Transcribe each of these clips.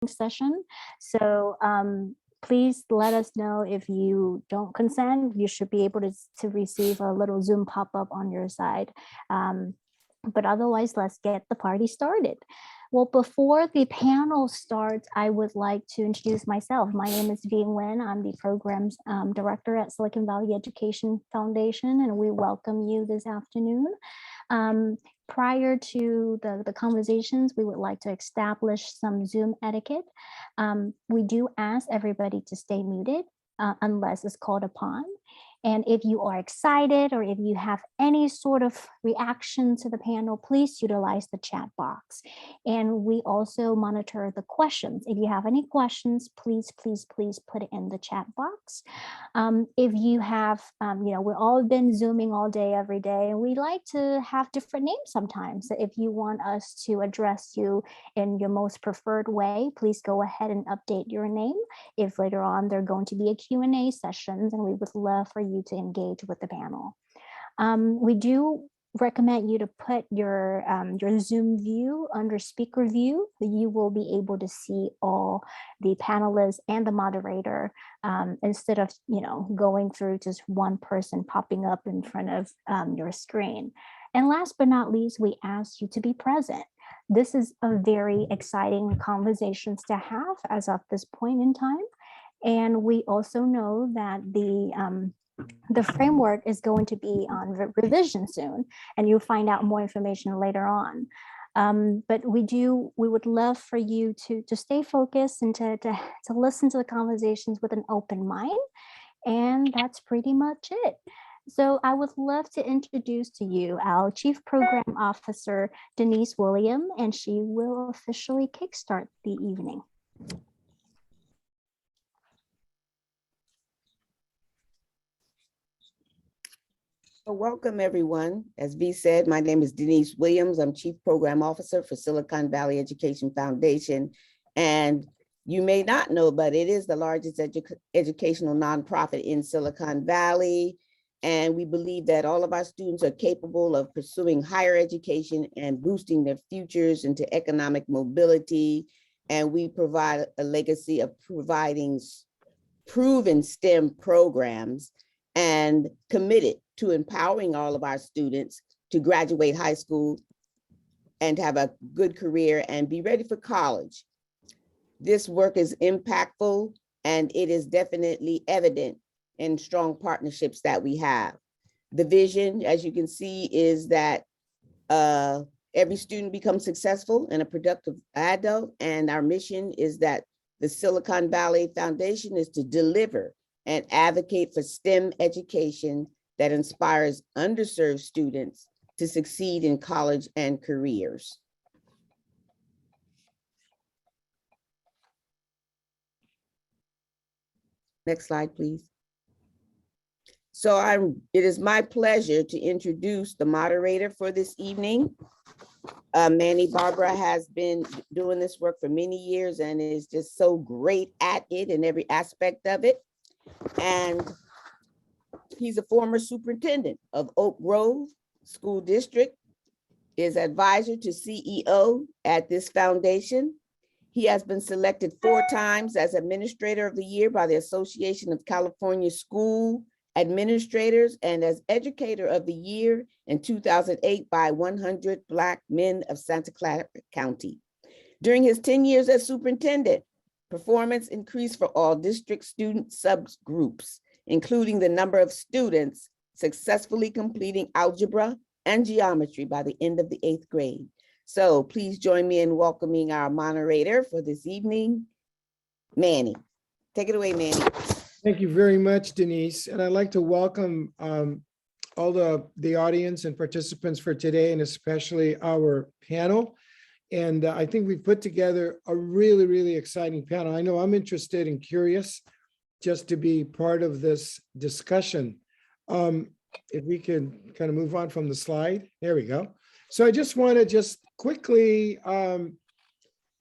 session. So please let us know if you don't consent. You should be able to receive a little Zoom pop-up on your side. But otherwise, let's get the party started. Well, before the panel starts, I would like to introduce myself. My name is Vinh Nguyen. I'm the programs director at Silicon Valley Education Foundation, and we welcome you this afternoon. Prior to the conversations, we would like to establish some Zoom etiquette. We do ask everybody to stay muted unless it's called upon. And if you are excited or if you have any sort of reaction to the panel, please utilize the chat box. And we also monitor the questions. If you have any questions, please put it in the chat box. If you have, we've all been Zooming all day, every day, and we like to have different names sometimes. So if you want us to address you in your most preferred way, please go ahead and update your name. If later on there are going to be a Q&A sessions, and we would love for you to engage with the panel. We do recommend you to put your Zoom view under speaker view. You will be able to see all the panelists and the moderator instead of going through just one person popping up in front of your screen. And last but not least, we ask you to be present. This is a very exciting conversations to have as of this point in time. And we also know that the framework is going to be on revision soon, and you'll find out more information later on. But we would love for you to stay focused and to listen to the conversations with an open mind. And that's pretty much it. So I would love to introduce to you our Chief Program Officer, Denise Williams, and she will officially kickstart the evening. Welcome, everyone. As V said, my name is Denise Williams. I'm Chief Program Officer for Silicon Valley Education Foundation. And you may not know, but it is the largest educational nonprofit in Silicon Valley. And we believe that all of our students are capable of pursuing higher education and boosting their futures into economic mobility. And we provide a legacy of providing proven STEM programs and committed to empowering all of our students to graduate high school and have a good career and be ready for college. This work is impactful, and it is definitely evident in strong partnerships that we have. The vision, as you can see, is that every student becomes successful and a productive adult, and our mission is that the Silicon Valley Foundation is to deliver and advocate for STEM education that inspires underserved students to succeed in college and careers. Next slide, please. So it is my pleasure to introduce the moderator for this evening. Manny Barbara has been doing this work for many years and is just so great at it in every aspect of it. And he's a former superintendent of Oak Grove School District, is advisor to CEO at this foundation. He has been selected 4 times as Administrator of the Year by the Association of California School Administrators and as Educator of the Year in 2008 by 100 Black Men of Santa Clara County. During his 10 years as superintendent, performance increased for all district student subgroups, including the number of students successfully completing algebra and geometry by the end of the 8th grade. So please join me in welcoming our moderator for this evening, Manny. Take it away, Manny. Thank you very much, Denise. And I'd like to welcome all the audience and participants for today, and especially our panel. And I think we've put together a really, really exciting panel. I know I'm interested and curious just to be part of this discussion. If we can kind of move on from the slide. There we go. So I just want to just quickly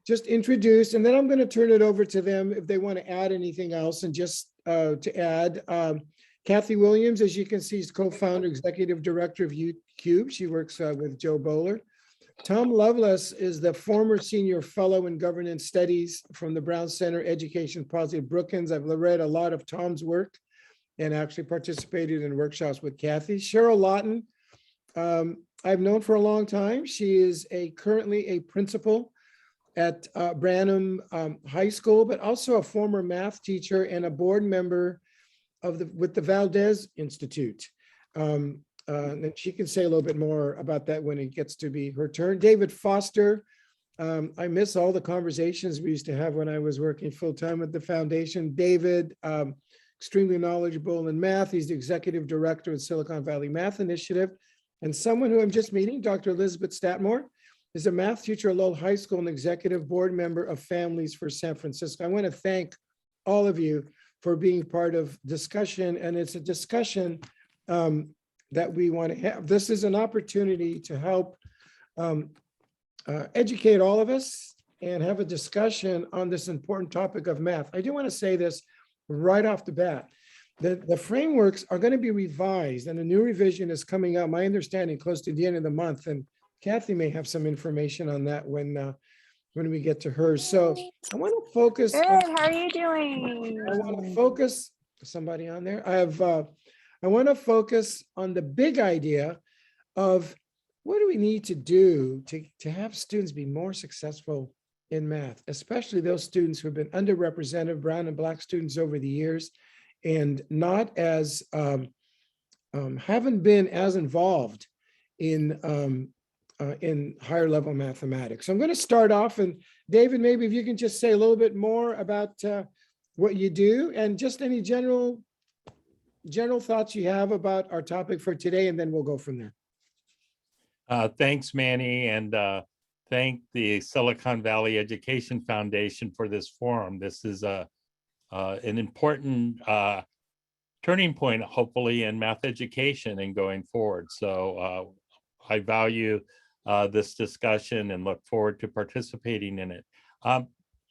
just introduce, and then I'm going to turn it over to them if they want to add anything else. And just to add, Cathy Williams, as you can see, is co-founder, executive director of YouCubed. She works with Joe Bowler. Tom Loveless is the former senior fellow in governance studies from the Brown Center Education Policy at Brookings. I've read a lot of Tom's work and actually participated in workshops with Cathy. Cheryl Lawton, I've known for a long time. She is currently a principal at Branham High School, but also a former math teacher and a board member with the Valdes Institute. And she can say a little bit more about that when it gets to be her turn. David Foster, I miss all the conversations we used to have when I was working full-time at the foundation. David, extremely knowledgeable in math. He's the executive director of Silicon Valley Math Initiative. And someone who I'm just meeting, Dr. Elizabeth Statmore, is a math teacher at Lowell High School and executive board member of Families for San Francisco. I want to thank all of you for being part of discussion. And it's a discussion that we want to have. This is an opportunity to help educate all of us and have a discussion on this important topic of math. I do want to say this right off the bat. The frameworks are going to be revised and a new revision is coming out, my understanding, close to the end of the month. And Cathy may have some information on that when we get to hers. So I want to focus. Good, how are you doing? I want to focus, somebody on there. I want to focus on the big idea of what do we need to do to have students be more successful in math, especially those students who have been underrepresented, brown and black students over the years, and not as, haven't been as involved in higher level mathematics. So I'm going to start off, and David, maybe if you can just say a little bit more about what you do and just any general thoughts you have about our topic for today, and then we'll go from there. Thanks, Manny, and thank the Silicon Valley Education Foundation for this forum. This is an important turning point, hopefully, in math education and going forward. So I value this discussion and look forward to participating in it.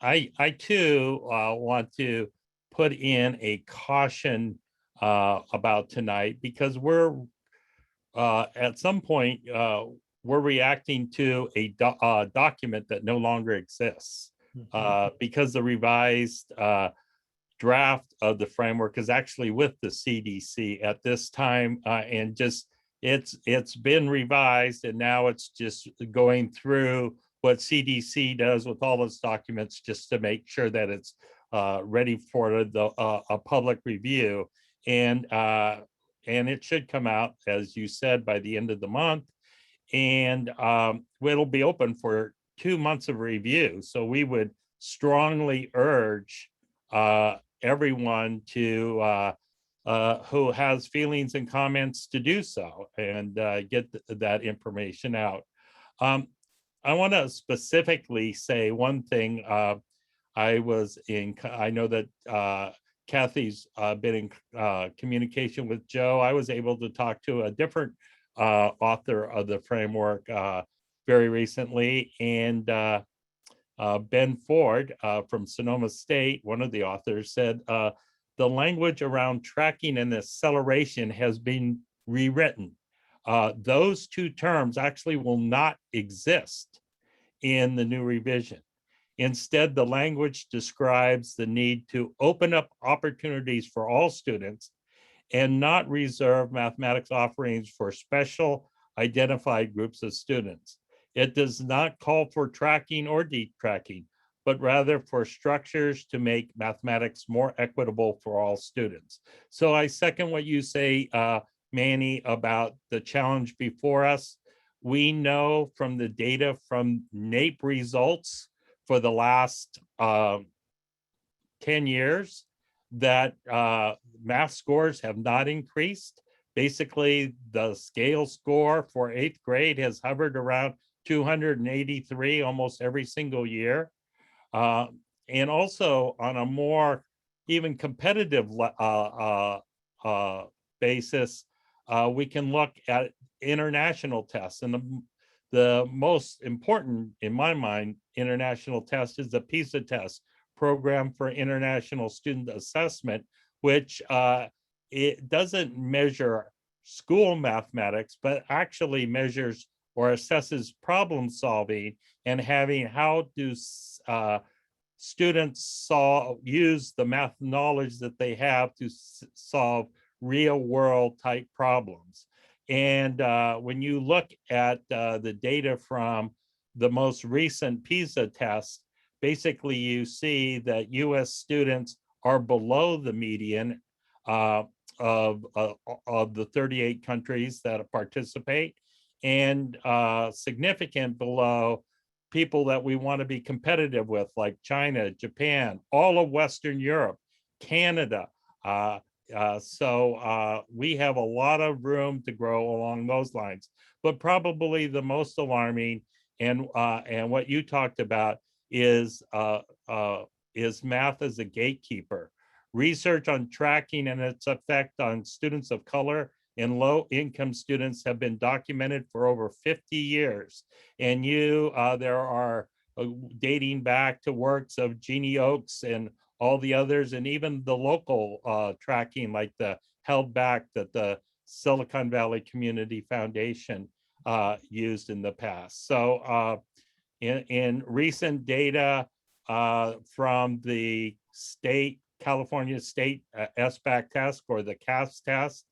I too want to put in a caution about tonight, because we're at some point we're reacting to a document that no longer exists because the revised draft of the framework is actually with the CDC at this time, and just it's been revised, and now it's just going through what CDC does with all its documents just to make sure that it's ready for a public review. And it should come out, as you said, by the end of the month, and it'll be open for 2 months of review. So we would strongly urge everyone to who has feelings and comments to do so and get that information out. I want to specifically say one thing. I know that Cathy's been in communication with Joe. I was able to talk to a different author of the framework very recently, and Ben Ford from Sonoma State, one of the authors, said the language around tracking and acceleration has been rewritten. Those two terms actually will not exist in the new revision. Instead, the language describes the need to open up opportunities for all students and not reserve mathematics offerings for special identified groups of students. It does not call for tracking or deep tracking, but rather for structures to make mathematics more equitable for all students. So I second what you say, Manny, about the challenge before us. We know from the data from NAEP results for the last 10 years that math scores have not increased. Basically, the scale score for 8th grade has hovered around 283 almost every single year. And also on a more even competitive basis, we can look at international tests. And the most important, in my mind, international test is the PISA test, Program for International Student Assessment, which it doesn't measure school mathematics, but actually measures or assesses problem solving and having how do students use the math knowledge that they have to solve real world type problems. And when you look at the data from the most recent PISA test, basically you see that US students are below the median of the 38 countries that participate, and significant below people that we want to be competitive with, like China, Japan, all of Western Europe, Canada. So we have a lot of room to grow along those lines. But probably the most alarming, and what you talked about, is math as a gatekeeper. Research on tracking and its effect on students of color and low-income students have been documented for over 50 years. And there are dating back to works of Jeannie Oakes and all the others, and even the local tracking, like the Held Back that the Silicon Valley Community Foundation used in the past. So in recent data from the California State SBAC test, or the CAS test,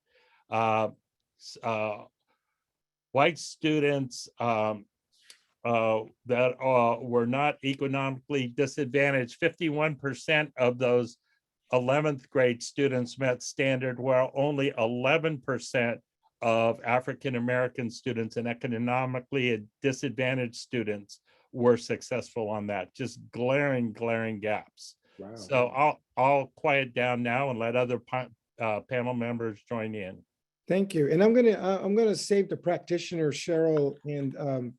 white students that were not economically disadvantaged, 51% of those 11th grade students met standard, while only 11% of African-American students and economically disadvantaged students were successful on that. Just glaring gaps. Wow. So I'll quiet down now and let other panel members join in. Thank you. And I'm gonna save the practitioner Cheryl and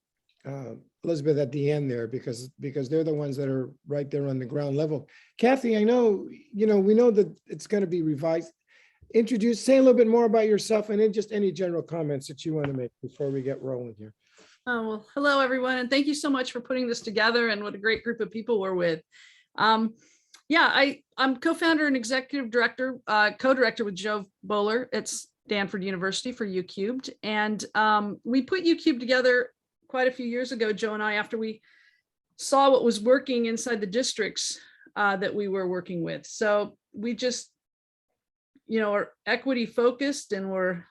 Elizabeth at the end there, because they're the ones that are right there on the ground level. Cathy, I know, we know that it's going to be revised. Say a little bit more about yourself, and then just any general comments that you want to make before we get rolling here. Oh, well, hello, everyone. And thank you so much for putting this together, and what a great group of people we're with. Yeah, I'm co-founder and executive director, co-director with Joe Bowler at Stanford University for YouCubed. And we put YouCubed together quite a few years ago, Joe and I, after we saw what was working inside the districts that we were working with. So we just, are equity focused, and we're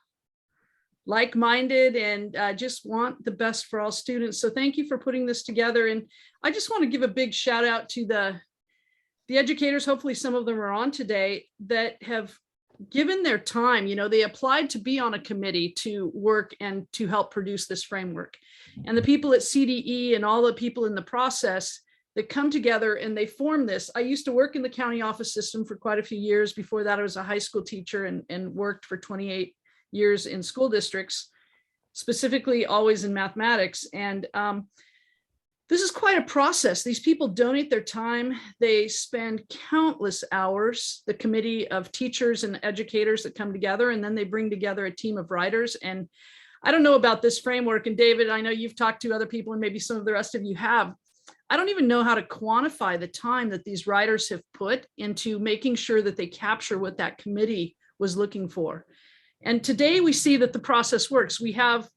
like-minded, and just want the best for all students. So thank you for putting this together. And I just want to give a big shout out to the educators, hopefully some of them are on today, that have given their time. They applied to be on a committee to work and to help produce this framework. And the people at CDE and all the people in the process that come together and they form this. I used to work in the county office system for quite a few years. Before that, I was a high school teacher and worked for 28 years in school districts, specifically always in mathematics. And this is quite a process. These people donate their time. They spend countless hours, the committee of teachers and educators that come together, and then they bring together a team of writers. And I don't know about this framework, and David, I know you've talked to other people, and maybe some of the rest of you have. I don't even know how to quantify the time that these writers have put into making sure that they capture what that committee was looking for. And today we see that the process works. We have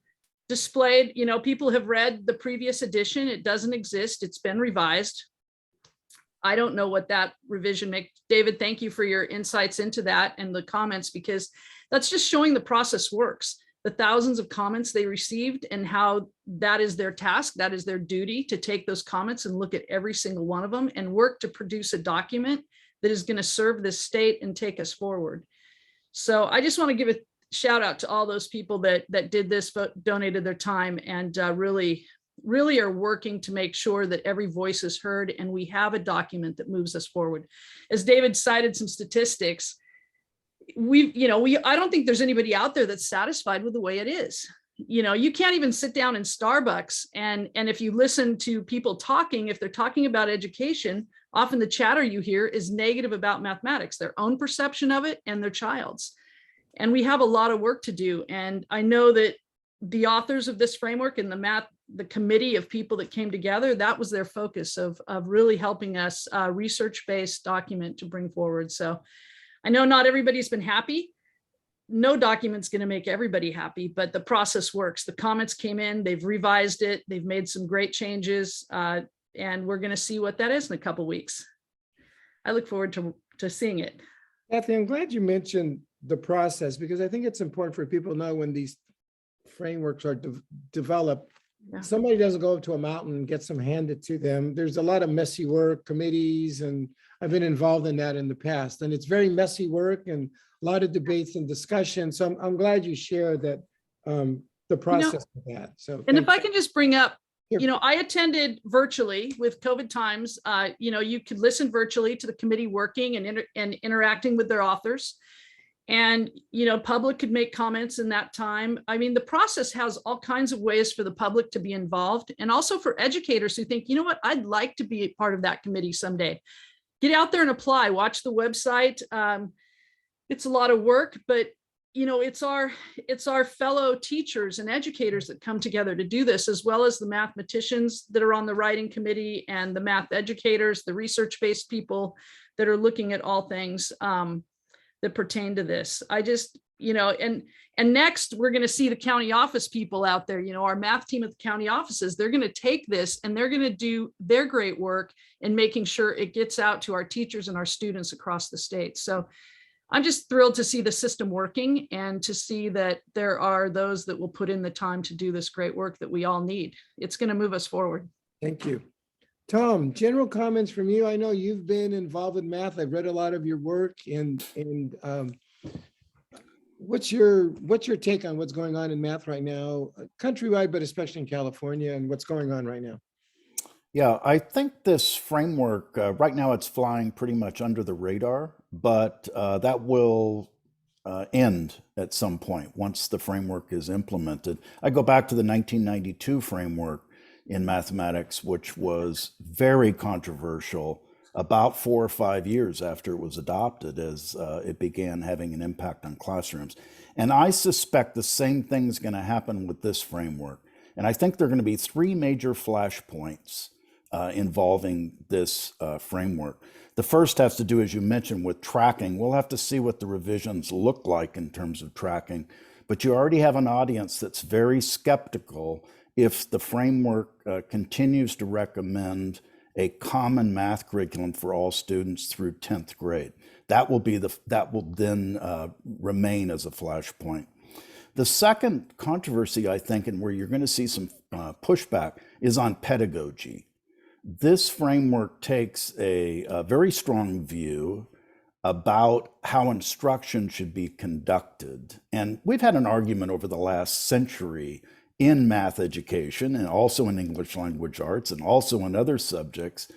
displayed, people have read the previous edition. It doesn't exist. It's been revised. I don't know what that revision makes. David, thank you for your insights into that and the comments, because that's just showing the process works. The thousands of comments they received, and how that is their task, that is their duty, to take those comments and look at every single one of them and work to produce a document that is going to serve this state and take us forward. So I just want to give a shout out to all those people that did this, donated their time, and really are working to make sure that every voice is heard and we have a document that moves us forward. As David cited some statistics, I don't think there's anybody out there that's satisfied with the way it is. You can't even sit down in Starbucks and if you listen to people talking, if they're talking about education, often the chatter you hear is negative about mathematics, their own perception of it and their child's. And we have a lot of work to do. And I know that the authors of this framework and the committee of people that came together, that was their focus of really helping us research-based document to bring forward. So I know not everybody's been happy. no document's going to make everybody happy, but the process works. The comments came in, they've revised it, they've made some great changes, and we're going to see what that is in a couple weeks. I look forward to seeing it. Cathy, I'm glad you mentioned the process, because I think it's important for people to know when these frameworks are developed. Yeah. Somebody doesn't go up to a mountain and get some handed to them. There's a lot of messy work, committees, and I've been involved in that in the past. And it's very messy work and a lot of debates and discussion. So I'm glad you shared that, the process of that. So, and if I can just bring up, Sure. I attended virtually with COVID times. You could listen virtually to the committee working and interacting with their authors. And, public could make comments in that time. I mean, the process has all kinds of ways for the public to be involved, and also for educators who think, you know what, I'd like to be a part of that committee someday. Get out there and apply, watch the website. It's a lot of work, but it's our fellow teachers and educators that come together to do this, as well as the mathematicians that are on the writing committee and the math educators, the research-based people that are looking at all things that pertain to this. I just, and next we're going to see the county office people out there, our math team at the county offices, they're going to take this and they're going to do their great work in making sure it gets out to our teachers and our students across the state. So I'm just thrilled to see the system working and to see that there are those that will put in the time to do this great work that we all need. It's going to move us forward. Thank you. Tom, general comments from you. I know you've been involved with math. I've read a lot of your work, and what's your take on what's going on in math right now, countrywide, but especially in California, and what's going on right now? Yeah, I think this framework, right now it's flying pretty much under the radar, but that will end at some point once the framework is implemented. I go back to the 1992 framework in mathematics, which was very controversial about 4 or 5 years after it was adopted, as it began having an impact on classrooms. And I suspect the same thing is going to happen with this framework. And I think there are going to be 3 major flashpoints involving this framework. The first has to do, as you mentioned, with tracking. We'll have to see what the revisions look like in terms of tracking, but you already have an audience that's very skeptical if the framework continues to recommend a common math curriculum for all students through 10th grade. That will then remain as a flashpoint. The second controversy, I think, and where you're going to see some pushback, is on pedagogy. This framework takes a very strong view about how instruction should be conducted. And we've had an argument over the last century in math education, and also in English language arts, and also in other subjects.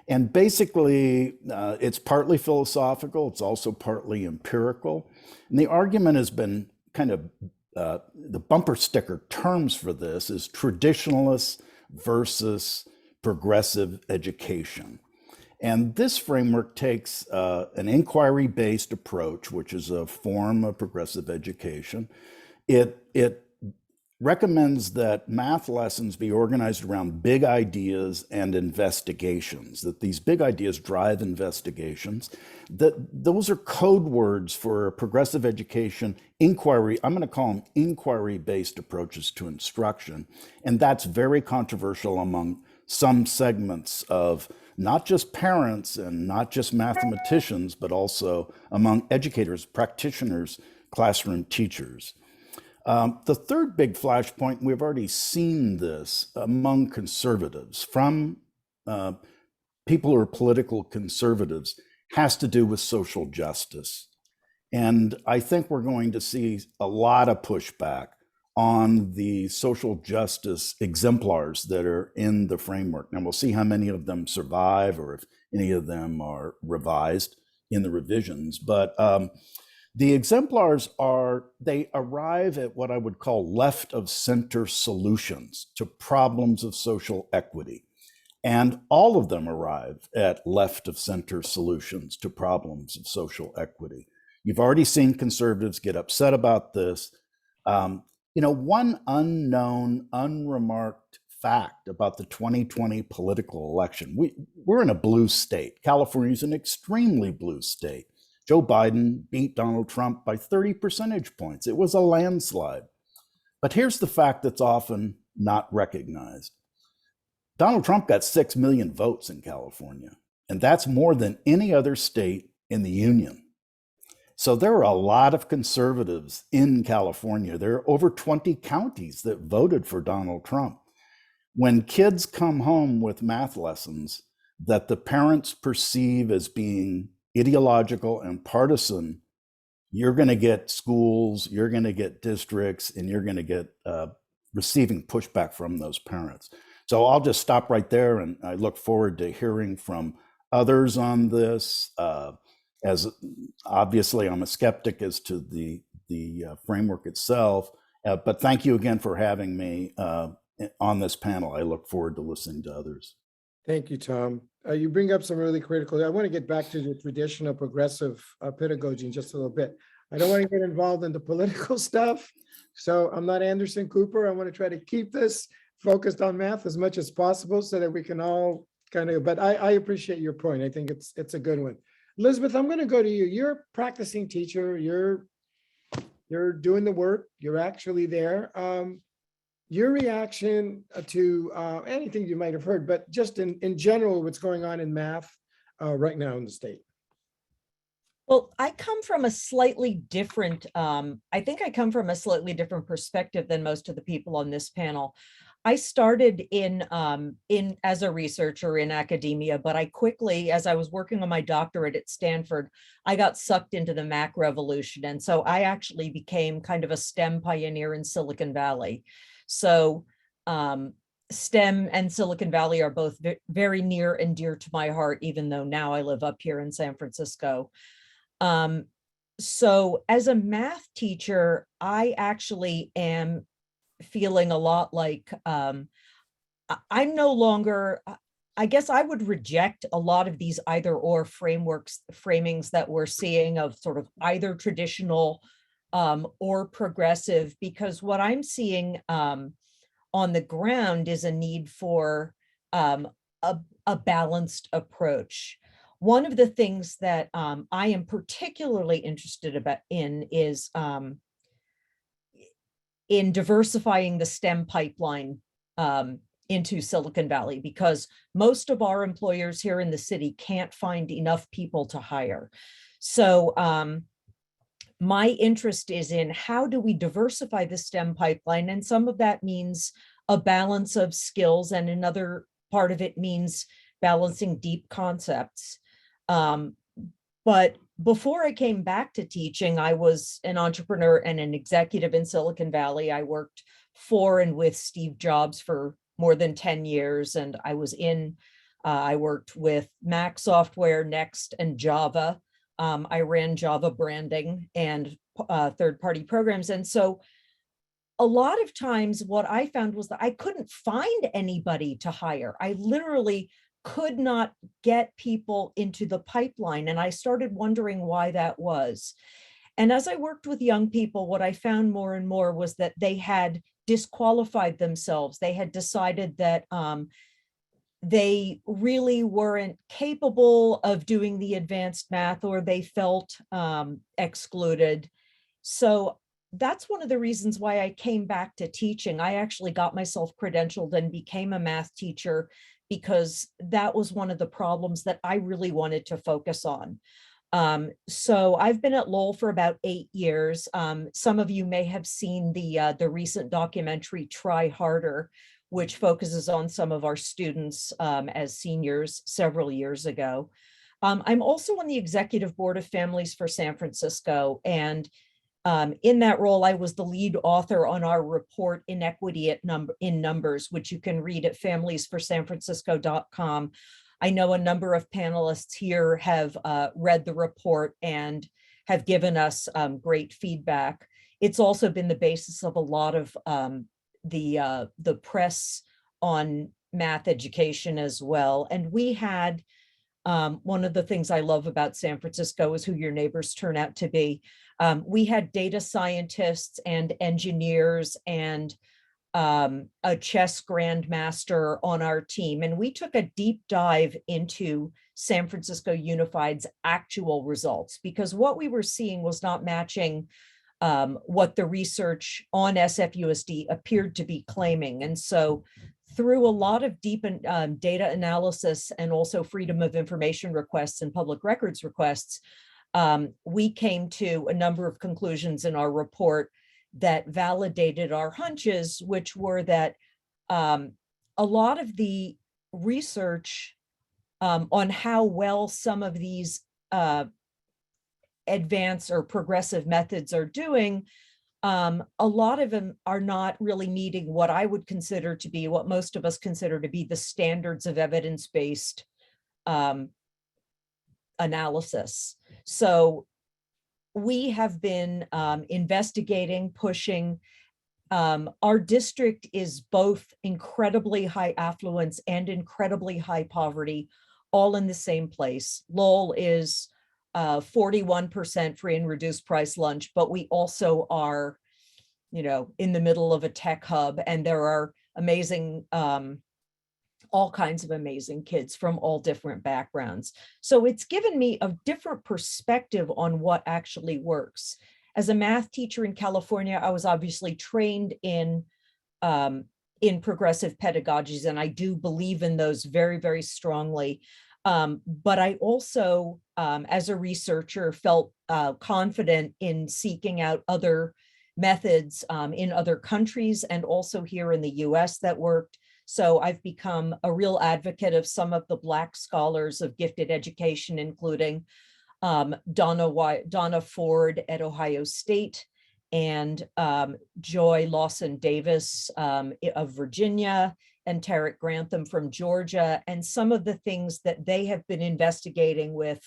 And basically, it's partly philosophical, it's also partly empirical. And the argument has been kind of, the bumper sticker terms for this is traditionalist versus progressive education. And this framework takes an inquiry-based approach, which is a form of progressive education. It recommends that math lessons be organized around big ideas and investigations, that these big ideas drive investigations, that those are code words for progressive education inquiry. I'm going to call them inquiry-based approaches to instruction. And that's very controversial among some segments of not just parents and not just mathematicians, but also among educators, practitioners, classroom teachers. The third big flashpoint, we've already seen this among conservatives, from people who are political conservatives, has to do with social justice. And I think we're going to see a lot of pushback on the social justice exemplars that are in the framework. And we'll see how many of them survive or if any of them are revised in the revisions. But the exemplars they arrive at what I would call left of center solutions to problems of social equity. And all of them arrive at left of center solutions to problems of social equity. You've already seen conservatives get upset about this. One unknown, unremarked fact about the 2020 political election, we're in a blue state. California is an extremely blue state. Joe Biden beat Donald Trump by 30 percentage points. It was a landslide. But here's the fact that's often not recognized. Donald Trump got 6 million votes in California, and that's more than any other state in the union. So there are a lot of conservatives in California. There are over 20 counties that voted for Donald Trump. When kids come home with math lessons that the parents perceive as being ideological and partisan, you're going to get schools, you're going to get districts, and you're going to get receiving pushback from those parents. So I'll just stop right there, and I look forward to hearing from others on this. As obviously, I'm a skeptic as to the framework itself, but thank you again for having me on this panel. I look forward to listening to others. Thank you, Tom. You bring up some really critical. I want to get back to the traditional progressive pedagogy in just a little bit. I don't want to get involved in the political stuff. So I'm not Anderson Cooper. I want to try to keep this focused on math as much as possible so that we can all kind of, but I appreciate your point. I think it's a good one. Elizabeth, I'm going to go to you. You're a practicing teacher. You're doing the work. You're actually there. Your reaction to anything you might have heard, but just in general, what's going on in math right now in the state? Well, I come from a slightly different, I think I come from a slightly different perspective than most of the people on this panel. I started in as a researcher in academia, but I quickly, as I was working on my doctorate at Stanford, I got sucked into the Mac revolution. And so I actually became kind of a STEM pioneer in Silicon Valley. So STEM and Silicon Valley are both very near and dear to my heart, even though now I live up here in San Francisco. So as a math teacher, I actually am feeling a lot like I'm no longer, I guess I would reject a lot of these either or framings that we're seeing of sort of either traditional or progressive, because what I'm seeing on the ground is a need for a balanced approach. One of the things that I am particularly interested in is in diversifying the STEM pipeline into Silicon Valley, because most of our employers here in the city can't find enough people to hire. So my interest is in how do we diversify the STEM pipeline? And some of that means a balance of skills, and another part of it means balancing deep concepts. But before I came back to teaching, I was an entrepreneur and an executive in Silicon Valley. I worked for and with Steve Jobs for more than 10 years. And I was I worked with Mac software, Next, and Java. I ran Java branding and third-party programs. And so a lot of times what I found was that I couldn't find anybody to hire. I literally could not get people into the pipeline. And I started wondering why that was. And as I worked with young people, what I found more and more was that they had disqualified themselves. They had decided that they really weren't capable of doing the advanced math, or they felt excluded. So that's one of the reasons why I came back to teaching. I actually got myself credentialed and became a math teacher, because that was one of the problems that I really wanted to focus on. So I've been at Lowell for about 8 years. Some of you may have seen the recent documentary Try Harder, which focuses on some of our students as seniors several years ago. I'm also on the executive board of Families for San Francisco, and in that role, I was the lead author on our report, Inequity in Numbers, which you can read at familiesforsanfrancisco.com. I know a number of panelists here have read the report and have given us great feedback. It's also been the basis of a lot of the press on math education as well. And we had, one of the things I love about San Francisco is who your neighbors turn out to be. We had data scientists and engineers and a chess grandmaster on our team, and we took a deep dive into San Francisco Unified's actual results, because what we were seeing was not matching what the research on SFUSD appeared to be claiming. And so through a lot of deep data analysis and also freedom of information requests and public records requests, we came to a number of conclusions in our report that validated our hunches, which were that a lot of the research on how well some of these advanced or progressive methods are doing, a lot of them are not really meeting what I would consider to be, what most of us consider to be, the standards of evidence-based analysis. So we have been investigating, pushing. Our district is both incredibly high affluence and incredibly high poverty, all in the same place. Lowell is 41% free and reduced price lunch, but we also are, you know, in the middle of a tech hub, and there are amazing, all kinds of amazing kids from all different backgrounds. So it's given me a different perspective on what actually works. As a math teacher in California, I was obviously trained in progressive pedagogies, and I do believe in those very, very strongly. But I also, as a researcher, felt confident in seeking out other methods in other countries and also here in the US that worked. So I've become a real advocate of some of the Black scholars of gifted education, including Donna Ford at Ohio State and Joy Lawson Davis of Virginia, and Tarek Grantham from Georgia, and some of the things that they have been investigating with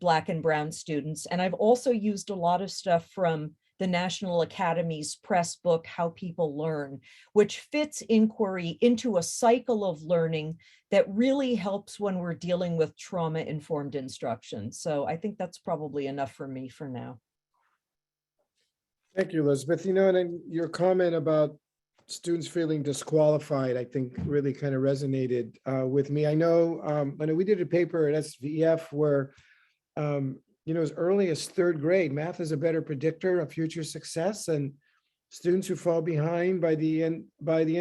Black and Brown students. And I've also used a lot of stuff from the National Academy's press book, How People Learn, which fits inquiry into a cycle of learning that really helps when we're dealing with trauma-informed instruction. So I think that's probably enough for me for now. Thank you, Elizabeth. You know, and then your comment about students feeling disqualified, I think really kind of resonated with me. I know we did a paper at SVF where, you know, as early as third grade, math is a better predictor of future success, and students who fall behind by the end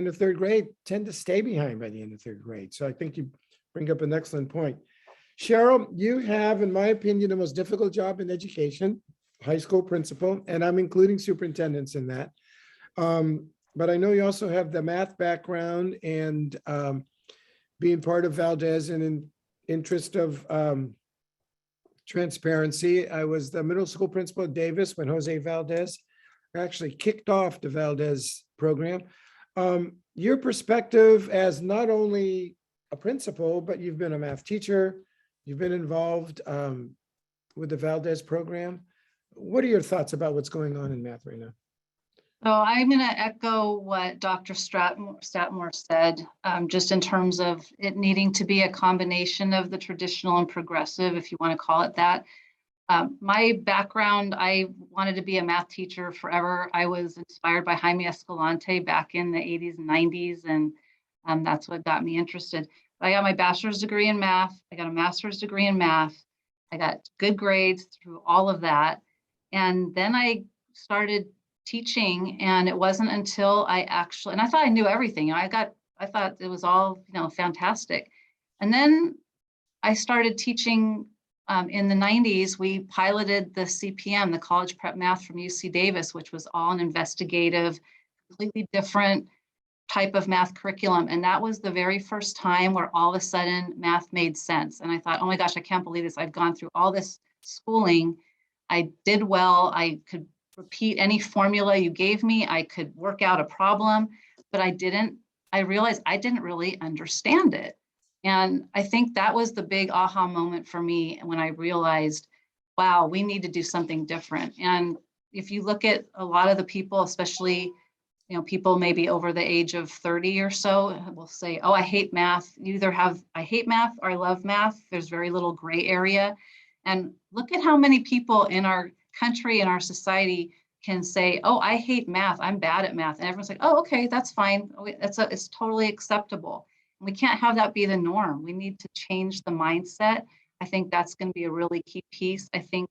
of third grade tend to stay behind by the end of third grade. So I think you bring up an excellent point. Cheryl, you have, in my opinion, the most difficult job in education, high school principal, and I'm including superintendents in that. But I know you also have the math background and being part of Valdes, and in interest of transparency, I was the middle school principal at Davis when Jose Valdes actually kicked off the Valdes program. Your perspective as not only a principal, but you've been a math teacher, you've been involved with the Valdes program. What are your thoughts about what's going on in math right now? So I'm going to echo what Dr. Statmore said, just in terms of it needing to be a combination of the traditional and progressive, if you want to call it that. My background, I wanted to be a math teacher forever. I was inspired by Jaime Escalante back in the 80s and 90s, and that's what got me interested. I got my bachelor's degree in math. I got a master's degree in math. I got good grades through all of that. And then I started teaching, and it wasn't until I actually, and I thought I knew everything. I thought it was all, fantastic. And then I started teaching in the 90s. We piloted the CPM, the College Prep Math from UC Davis, which was all an investigative, completely different type of math curriculum. And that was the very first time where all of a sudden math made sense. And I thought, oh my gosh, I can't believe this. I've gone through all this schooling. I did well. I could repeat any formula you gave me. I could work out a problem, but I realized I didn't really understand it. And I think that was the big aha moment for me when I realized, wow, we need to do something different. And if you look at a lot of the people, especially, people maybe over the age of 30 or so, will say, oh, I hate math. You either have, I hate math or I love math. There's very little gray area. And look at how many people in our country and our society can say, oh, I hate math, I'm bad at math. And everyone's like, oh, okay, that's fine. It's totally acceptable. We can't have that be the norm. We need to change the mindset. I think that's going to be a really key piece. I think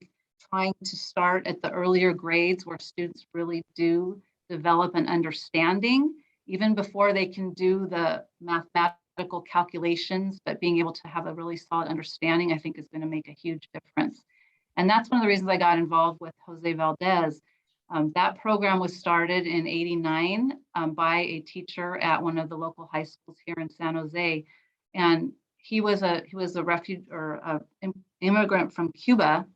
trying to start at the earlier grades where students really do develop an understanding, even before they can do the mathematical calculations, but being able to have a really solid understanding, I think is going to make a huge difference. And that's one of the reasons I got involved with Jose Valdes. That program was started in '89 by a teacher at one of the local high schools here in San Jose, and he was a refugee or immigrant from Cuba,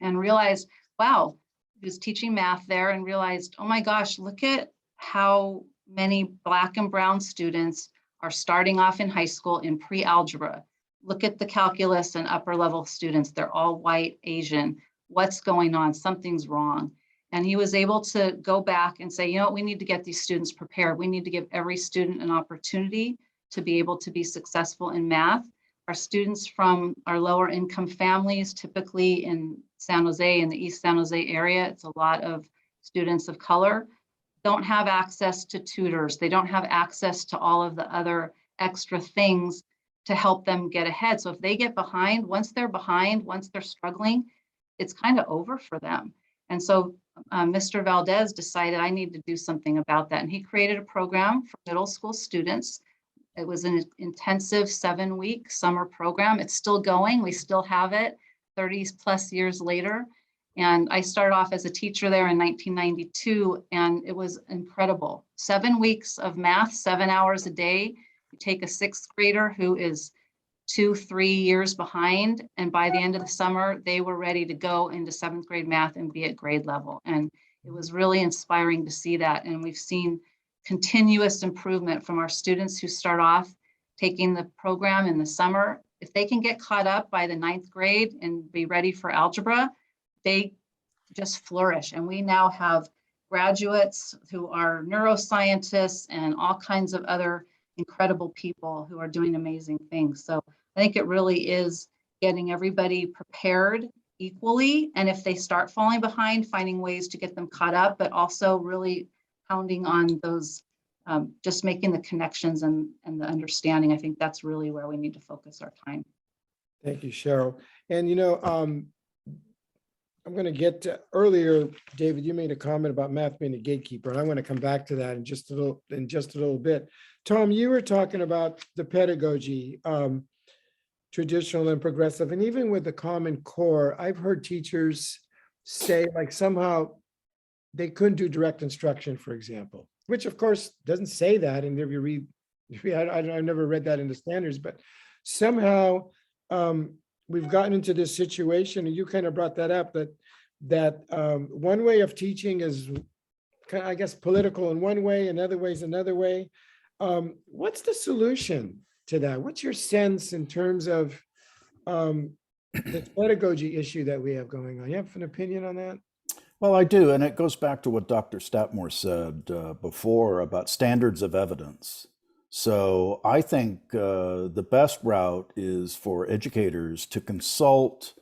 and realized, wow, he was teaching math there, and realized, oh my gosh, look at how many Black and brown students are starting off in high school in pre-algebra. Look at the calculus and upper level students; they're all white, Asian. What's going on? Something's wrong. And he was able to go back and say, you know what, we need to get these students prepared. We need to give every student an opportunity to be able to be successful in math. Our students from our lower income families, typically in San Jose, in the East San Jose area, it's a lot of students of color, don't have access to tutors. They don't have access to all of the other extra things to help them get ahead. So if they get behind, once they're struggling, it's kind of over for them. And so Mr. Valdes decided I need to do something about that. And he created a program for middle school students. It was an intensive 7-week summer program. It's still going. We still have it 30 plus years later. And I started off as a teacher there in 1992, and it was incredible. 7 weeks of math, 7 hours a day. You take a 6th grader who is 2-3 years behind, and by the end of the summer they were ready to go into 7th grade math and be at grade level. And it was really inspiring to see that. And we've seen continuous improvement from our students who start off taking the program in the summer. If they can get caught up by the 9th grade and be ready for algebra, they just flourish. And we now have graduates who are neuroscientists and all kinds of other incredible people who are doing amazing things. So I think it really is getting everybody prepared equally. And if they start falling behind, finding ways to get them caught up, but also really pounding on those, just making the connections and the understanding. I think that's really where we need to focus our time. Thank you, Cheryl. And I'm going to get to earlier, David, you made a comment about math being a gatekeeper, and I'm going to come back to that in just a little bit. Tom, you were talking about the pedagogy, traditional and progressive, and even with the Common Core, I've heard teachers say like somehow they couldn't do direct instruction, for example, which of course doesn't say that. And if you read, I've never read that in the standards, but somehow we've gotten into this situation, and you kind of brought that up, that one way of teaching is kind of, I guess, political in one way, another way is another way. What's the solution to that? What's your sense in terms of the pedagogy issue that we have going on? You have an opinion on that? Well, I do, and it goes back to what Dr. Statmore said before about standards of evidence. So I think the best route is for educators to consult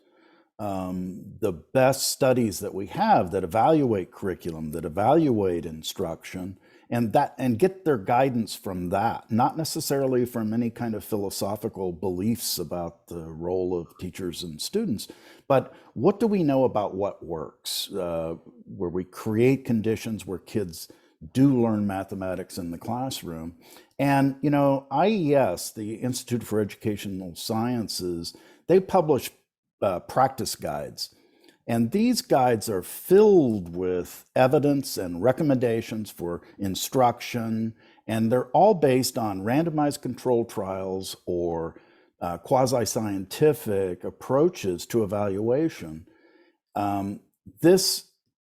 the best studies that we have that evaluate curriculum, that evaluate instruction, and get their guidance from that, not necessarily from any kind of philosophical beliefs about the role of teachers and students, but what do we know about what works, where we create conditions where kids do learn mathematics in the classroom. And, IES, the Institute for Educational Sciences, they publish practice guides. And these guides are filled with evidence and recommendations for instruction, and they're all based on randomized control trials or quasi-scientific approaches to evaluation. This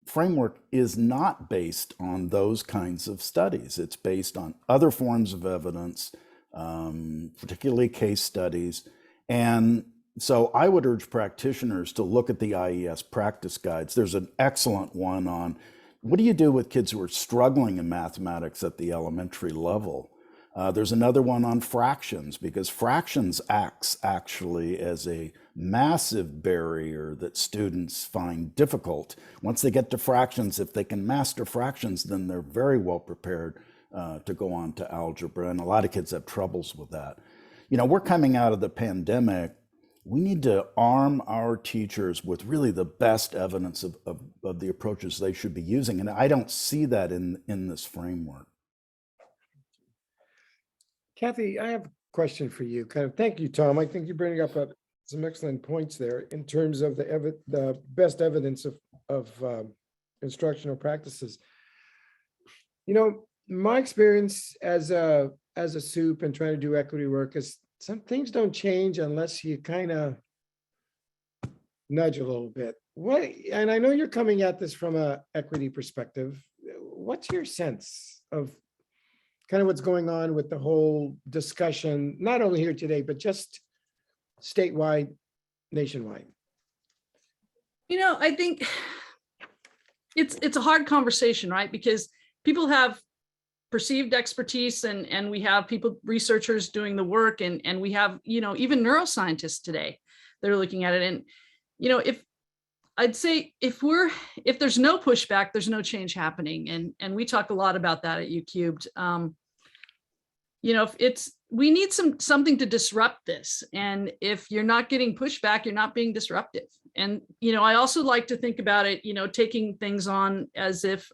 framework is not based on those kinds of studies. It's based on other forms of evidence, particularly case studies. And so I would urge practitioners to look at the IES practice guides. There's an excellent one on what do you do with kids who are struggling in mathematics at the elementary level. There's another one on fractions, because fractions acts actually as a massive barrier that students find difficult. Once they get to fractions, if they can master fractions, then they're very well prepared to go on to algebra. And a lot of kids have troubles with that. You know, we're coming out of the pandemic. We need to arm our teachers with really the best evidence of the approaches they should be using. And I don't see that in this framework. Cathy, I have a question for you. Thank you, Tom. I think you bring up some excellent points there in terms of the best evidence of instructional practices. You know, my experience as a soup and trying to do equity work is some things don't change unless you kind of nudge a little bit. And I know you're coming at this from a equity perspective. What's your sense of kind of what's going on with the whole discussion, not only here today, but just statewide, nationwide? You know, I think it's a hard conversation, right? Because people have perceived expertise and we have researchers doing the work and we have, you know, even neuroscientists today that are looking at it. And, you know, I'd say if there's no pushback, there's no change happening. And we talk a lot about that at YouCubed. You know, we need something to disrupt this. And if you're not getting pushback, you're not being disruptive. And, you know, I also like to think about it, you know, taking things on as if,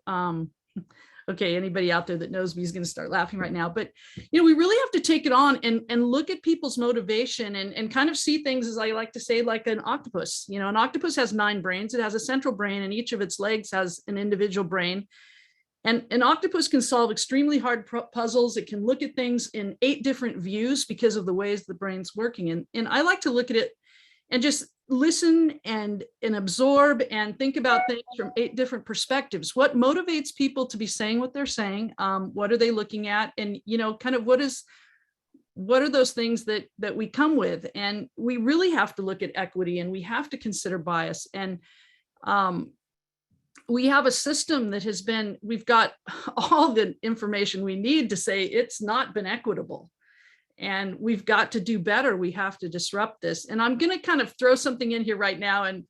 okay, anybody out there that knows me is going to start laughing right now, but, you know, we really have to take it on and look at people's motivation and kind of see things, as I like to say, like an octopus. You know, an octopus has 9 brains. It has a central brain and each of its legs has an individual brain. And an octopus can solve extremely hard puzzles. It can look at things in 8 different views because of the ways the brain's working. And I like to look at it and just listen and absorb and think about things from 8 different perspectives. What motivates people to be saying what they're saying? What are they looking at? And, you know, kind of what are those things that we come with? And we really have to look at equity and we have to consider bias. And we have a system that we've got all the information we need to say it's not been equitable. And we've got to do better. We have to disrupt this. And I'm going to kind of throw something in here right now. And,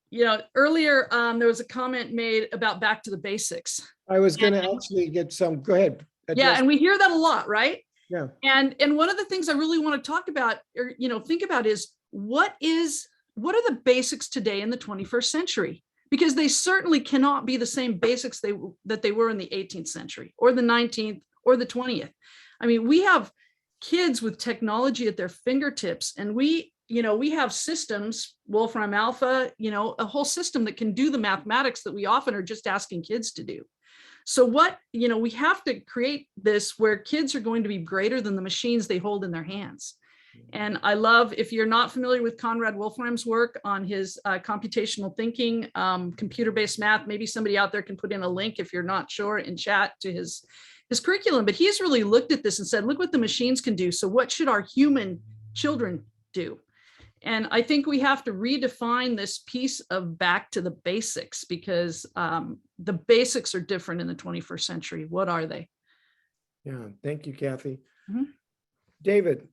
you know, earlier there was a comment made about back to the basics. I was going to actually get some, go ahead. Yeah, and we hear that a lot, right? Yeah. And one of the things I really want to talk about, or, you know, think about is what are the basics today in the 21st century? Because they certainly cannot be the same basics that they were in the 18th century or the 19th or the 20th. I mean, we have kids with technology at their fingertips, and we have systems, Wolfram Alpha, you know, a whole system that can do the mathematics that we often are just asking kids to do. So we have to create this where kids are going to be greater than the machines they hold in their hands. And I love, if you're not familiar with Conrad Wolfram's work on his computational thinking, computer-based math, maybe somebody out there can put in a link if you're not sure in chat to his curriculum, but he's really looked at this and said, look what the machines can do. So what should our human children do? And I think we have to redefine this piece of back to the basics, because the basics are different in the 21st century. What are they? Yeah, thank you, Cathy. Mm-hmm. David,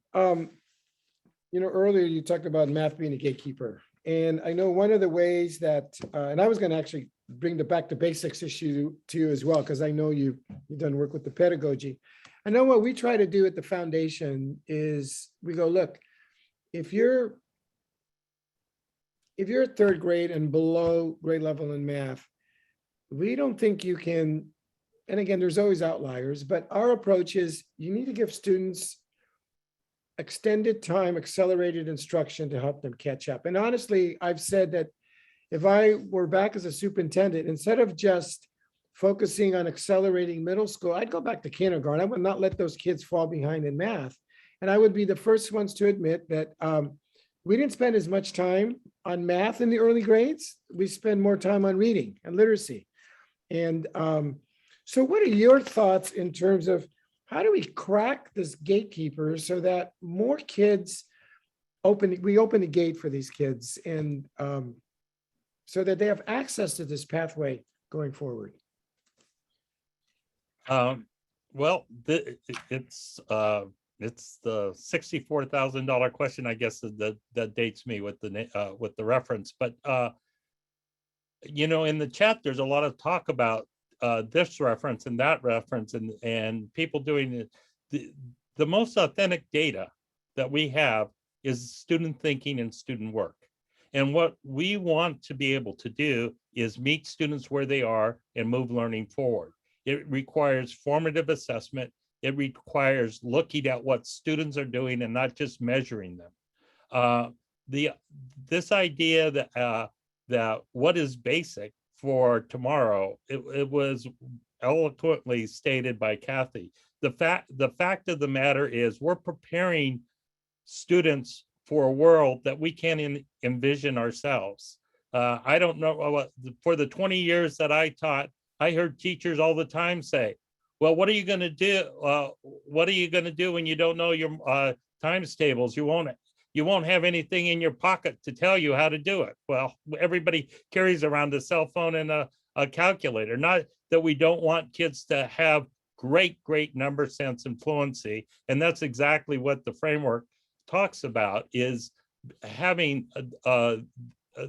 you know, earlier you talked about math being a gatekeeper. And I know one of the ways that, and I was going to actually bring the back to basics issue to you as well, because I know you've done work with the pedagogy. I know what we try to do at the foundation is we go, look, if you're third grade and below grade level in math, we don't think you can, and again, there's always outliers, but our approach is you need to give students extended time, accelerated instruction to help them catch up. And honestly, I've said that if I were back as a superintendent, instead of just focusing on accelerating middle school, I'd go back to kindergarten. I would not let those kids fall behind in math. And I would be the first ones to admit that we didn't spend as much time on math in the early grades. We spend more time on reading and literacy. And so what are your thoughts in terms of how do we crack this gatekeeper so that more kids we open the gate for these kids and so that they have access to this pathway going forward? Well, it's the $64,000 question, I guess, that dates me with the reference. But you know, in the chat, there's a lot of talk about this reference and that reference, and people doing it. The most authentic data that we have is student thinking and student work. And what we want to be able to do is meet students where they are and move learning forward. It requires formative assessment. It requires looking at what students are doing and not just measuring them. This idea that what is basic for tomorrow, it was eloquently stated by Cathy. The fact of the matter is we're preparing students for a world that we can't envision ourselves. I don't know, for the 20 years that I taught, I heard teachers all the time say, well, what are you going to do? What are you going to do when you don't know your times tables? You won't have anything in your pocket to tell you how to do it. Well, everybody carries around a cell phone and a calculator. Not that we don't want kids to have great number sense and fluency. And that's exactly what the framework talks about, is having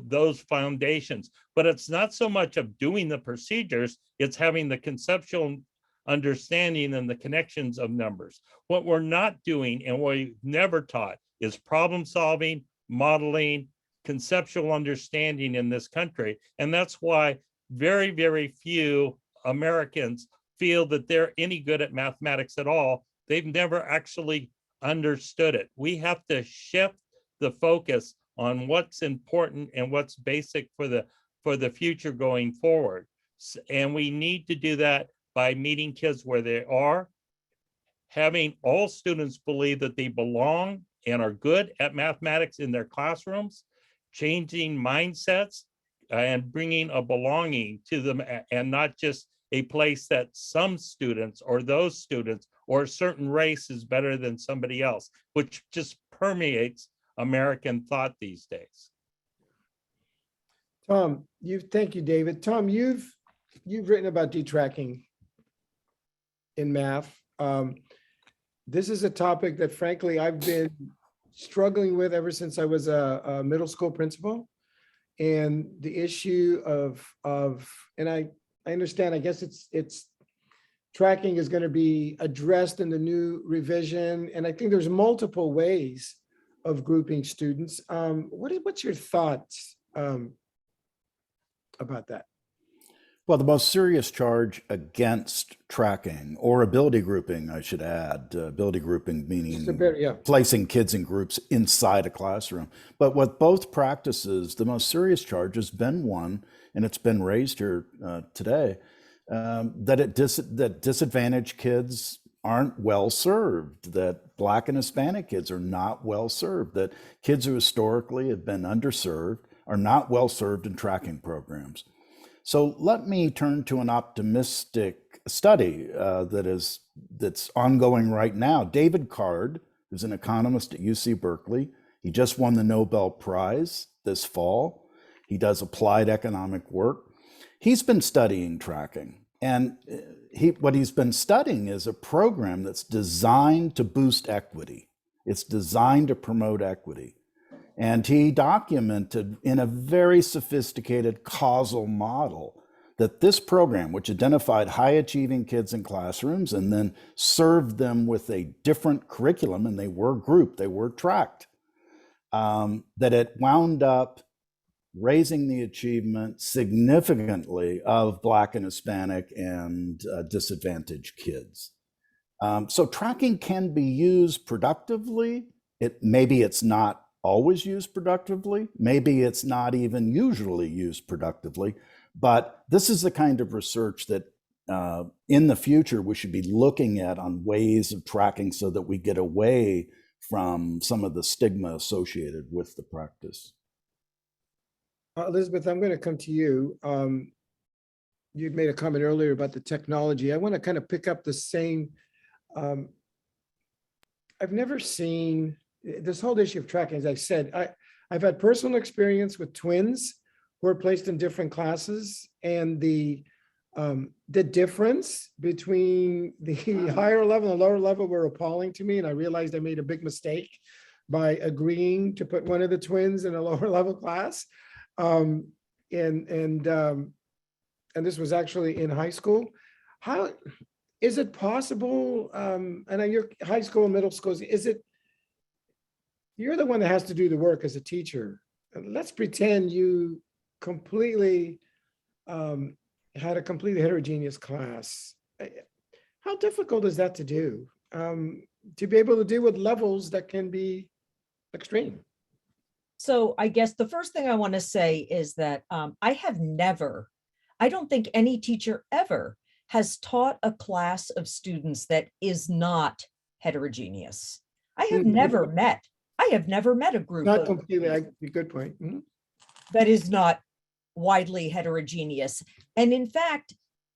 those foundations. But it's not so much of doing the procedures, it's having the conceptual understanding and the connections of numbers. What we're not doing and what we've never taught is problem solving, modeling, conceptual understanding in this country. And that's why very few Americans feel that they're any good at mathematics at all. They've never actually understood it. We have to shift the focus on what's important and what's basic for the future going forward. And we need to do that by meeting kids where they are, having all students believe that they belong and are good at mathematics in their classrooms, changing mindsets and bringing a belonging to them, and not just a place that some students or those students or a certain race is better than somebody else, which just permeates American thought these days. Tom, thank you, David. Tom, you've written about detracking in math. This is a topic that, frankly, I've been struggling with ever since I was a middle school principal. And the issue of and I understand, I guess it's tracking is going to be addressed in the new revision. And I think there's multiple ways of grouping students. What's your thoughts about that? Well, the most serious charge against tracking, or ability grouping, I should add, ability grouping meaning placing kids in groups inside a classroom. But with both practices, the most serious charge has been one, and it's been raised here today, that disadvantaged kids aren't well served, that Black and Hispanic kids are not well served, that kids who historically have been underserved are not well served in tracking programs. So let me turn to an optimistic study that's ongoing right now. David Card, who's an economist at UC Berkeley, he just won the Nobel Prize this fall. He does applied economic work. He's been studying tracking, and what he's been studying is a program that's designed to boost equity. It's designed to promote equity. And he documented in a very sophisticated causal model that this program, which identified high achieving kids in classrooms and then served them with a different curriculum, and they were grouped, they were tracked, that it wound up raising the achievement significantly of Black and Hispanic and disadvantaged kids. So tracking can be used productively. Maybe it's not always used productively. Maybe it's not even usually used productively, but this is the kind of research that in the future we should be looking at on ways of tracking so that we get away from some of the stigma associated with the practice. Elizabeth, I'm going to come to you. You'd made a comment earlier about the technology. I want to kind of pick up the same. I've never seen this whole issue of tracking. As I said, I've had personal experience with twins who are placed in different classes, and the The difference between the higher level and lower level were appalling to me, and I realized I made a big mistake by agreeing to put one of the twins in a lower level class. And this was actually in high school. How is it possible? And your high school and middle schools, you're the one that has to do the work as a teacher. Let's pretend you completely had a completely heterogeneous class. How difficult is that to do? To be able to deal with levels that can be extreme? So I guess the first thing I want to say is that I don't think any teacher ever has taught a class of students that is not heterogeneous. I have never met a group Not completely, good point. Mhm. that is not widely heterogeneous. And in fact,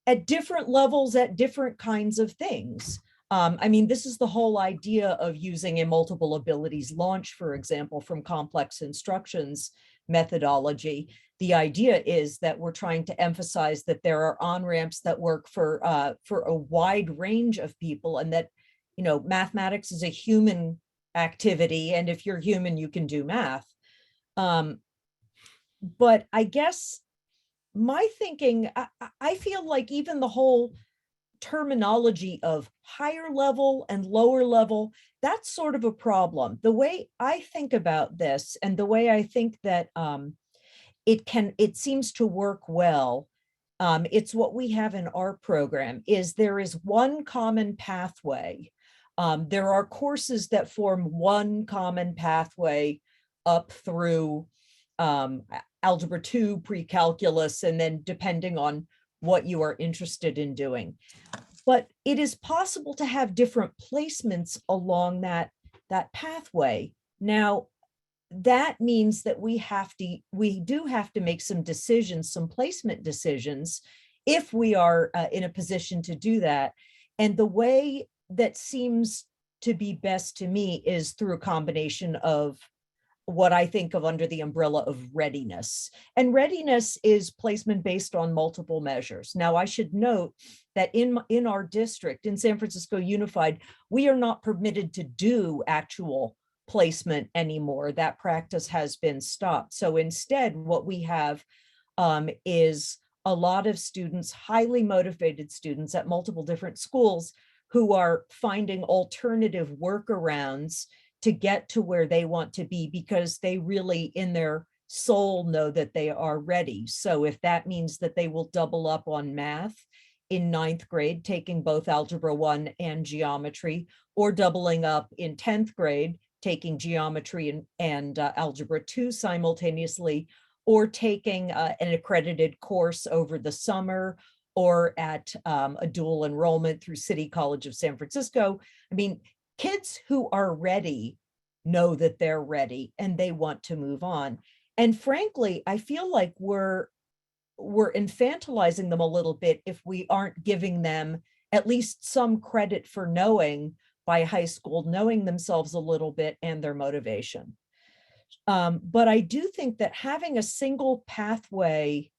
at different levels, at different kinds of things. I mean, this is the whole idea of using a multiple abilities launch, for example, from complex instructions methodology. The idea is that we're trying to emphasize that there are on-ramps that work for a wide range of people, and that, you know, mathematics is a human activity, and if you're human, you can do math. But I guess my thinking, I feel like even the whole terminology of higher level and lower level, that's sort of a problem. The way I think about this, and the way I think that it seems to work well, it's what we have in our program, is there is one common pathway. There are courses that form one common pathway up through Algebra 2, pre-calculus, and then depending on what you are interested in doing. But it is possible to have different placements along that pathway. Now, that means that we do have to make some decisions, some placement decisions, if we are in a position to do that. And the way that seems to be best to me is through a combination of what I think of under the umbrella of readiness. And readiness is placement based on multiple measures. Now, I should note that in our district, in San Francisco Unified, we are not permitted to do actual placement anymore. That practice has been stopped. So instead, what we have is a lot of students, highly motivated students at multiple different schools, who are finding alternative workarounds to get to where they want to be, because they really in their soul know that they are ready. So if that means that they will double up on math in 9th grade, taking both Algebra 1 and geometry, or doubling up in 10th grade, taking geometry and Algebra 2 simultaneously, or taking an accredited course over the summer, or at a dual enrollment through City College of San Francisco. I mean, kids who are ready know that they're ready and they want to move on. And frankly, I feel like we're infantilizing them a little bit if we aren't giving them at least some credit for knowing by high school, knowing themselves a little bit and their motivation. But I do think that having a single pathway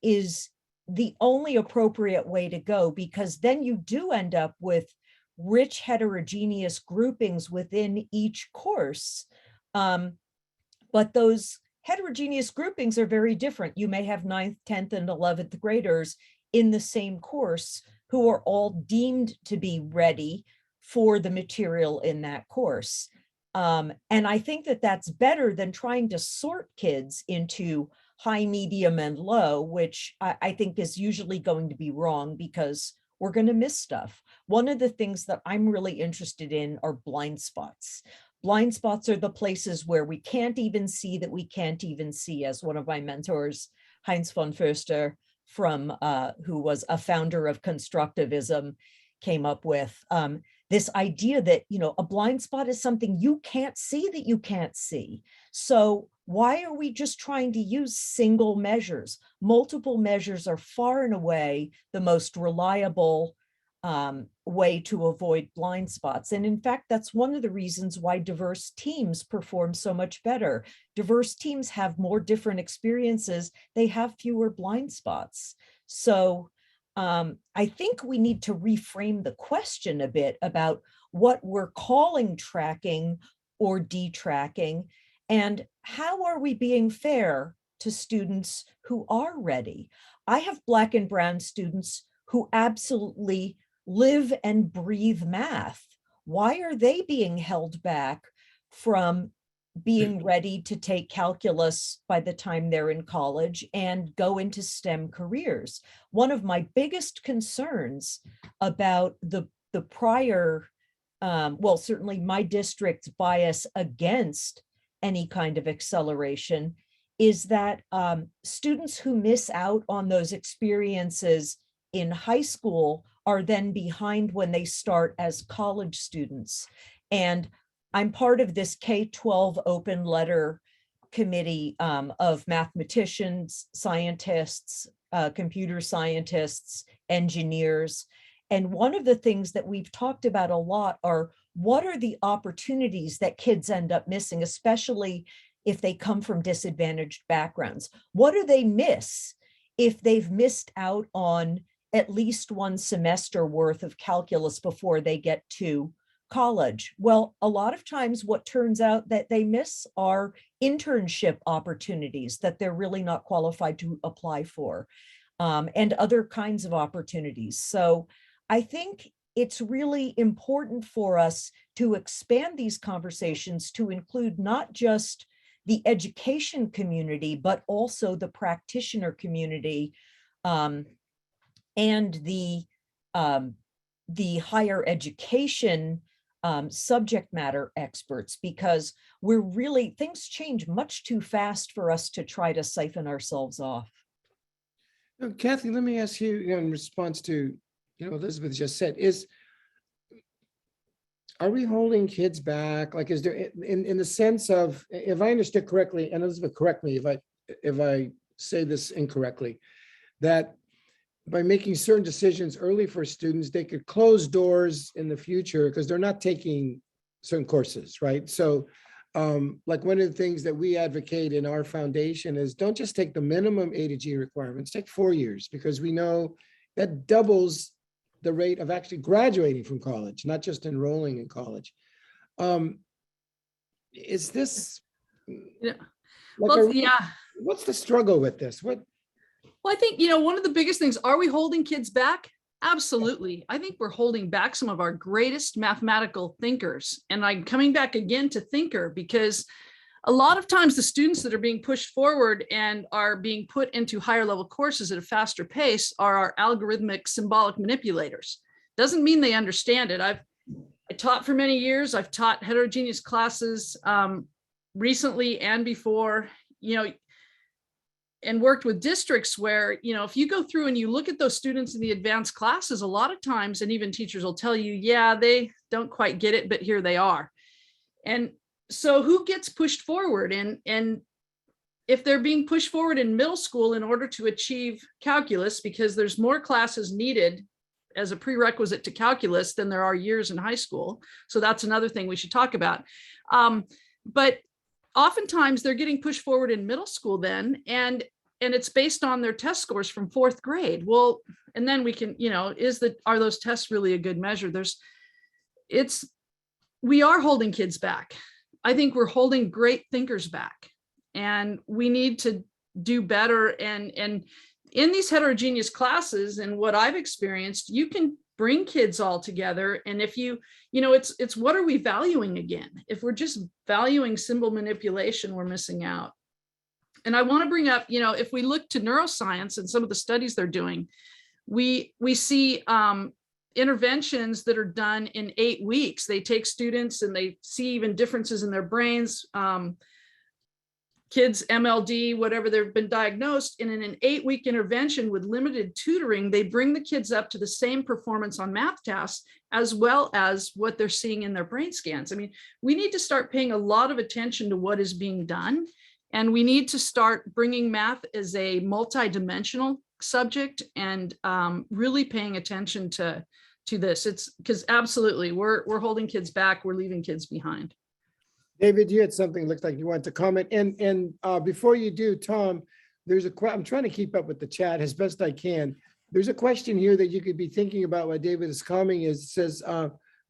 is the only appropriate way to go, because then you do end up with rich heterogeneous groupings within each course. But those heterogeneous groupings are very different. You may have 9th, 10th, and 11th graders in the same course who are all deemed to be ready for the material in that course. And I think that that's better than trying to sort kids into high, medium, and low, which I think is usually going to be wrong, because we're going to miss stuff. One of the things that I'm really interested in are blind spots. Blind spots are the places where we can't even see that we can't even see, as one of my mentors, Heinz von Förster, who was a founder of constructivism, came up with. This idea that, you know, a blind spot is something you can't see that you can't see. So why are we just trying to use single measures? Multiple measures are far and away the most reliable way to avoid blind spots. And in fact, that's one of the reasons why diverse teams perform so much better. Diverse teams have more different experiences. They have fewer blind spots. So I think we need to reframe the question a bit about what we're calling tracking or detracking, and how are we being fair to students who are ready. I have Black and brown students who absolutely live and breathe math. Why are they being held back from being ready to take calculus by the time they're in college and go into STEM careers? One of my biggest concerns about the prior, well, certainly my district's bias against any kind of acceleration is that students who miss out on those experiences in high school are then behind when they start as college students. And I'm part of this K-12 open letter committee of mathematicians, scientists, computer scientists, engineers. And one of the things that we've talked about a lot are what are the opportunities that kids end up missing, especially if they come from disadvantaged backgrounds? What do they miss if they've missed out on at least one semester worth of calculus before they get to college? Well, a lot of times what turns out that they miss are internship opportunities that they're really not qualified to apply for, and other kinds of opportunities. So I think it's really important for us to expand these conversations to include not just the education community, but also the practitioner community, and the higher education subject matter experts, because we're really, things change much too fast for us to try to siphon ourselves off. Now, Cathy, let me ask you, in response to, Elizabeth just said, are we holding kids back? Like, is there, in the sense of, if I understood correctly, and Elizabeth, correct me if I say this incorrectly, that by making certain decisions early for students, they could close doors in the future because they're not taking certain courses, right? So like one of the things that we advocate in our foundation is don't just take the minimum A to G requirements, take 4 years, because we know that doubles the rate of actually graduating from college, not just enrolling in college. Is this, Yeah. like, Well, yeah. what's the struggle with this? Well, I think, one of the biggest things, are we holding kids back? Absolutely. I think we're holding back some of our greatest mathematical thinkers. And I'm coming back again to thinker, because a lot of times the students that are being pushed forward and are being put into higher level courses at a faster pace are our algorithmic symbolic manipulators. Doesn't mean they understand it. I taught for many years. I've taught heterogeneous classes recently and before, and worked with districts where, if you go through and you look at those students in the advanced classes, a lot of times, and even teachers will tell you, yeah, they don't quite get it, but here they are. And so who gets pushed forward? And if they're being pushed forward in middle school in order to achieve calculus, because there's more classes needed as a prerequisite to calculus than there are years in high school. So that's another thing we should talk about. But oftentimes they're getting pushed forward in middle school then, and it's based on their test scores from 4th grade. Well, and then we can, are those tests really a good measure? We are holding kids back. I think we're holding great thinkers back, and we need to do better. And in these heterogeneous classes, and what I've experienced, you can bring kids all together. And if it's what are we valuing again? If we're just valuing symbol manipulation, we're missing out. And I want to bring up, if we look to neuroscience and some of the studies they're doing, we see interventions that are done in 8 weeks. They take students and they see even differences in their brains, kids MLD, whatever they've been diagnosed, and in an 8-week intervention with limited tutoring, they bring the kids up to the same performance on math tasks as well as what they're seeing in their brain scans. I mean, we need to start paying a lot of attention to what is being done, and we need to start bringing math as a multidimensional subject and really paying attention to this. It's because absolutely we're holding kids back, we're leaving kids behind. David, you had something, looked like you wanted to comment. And before you do, Tom, I'm trying to keep up with the chat as best I can. There's a question here that you could be thinking about while David is coming. It says,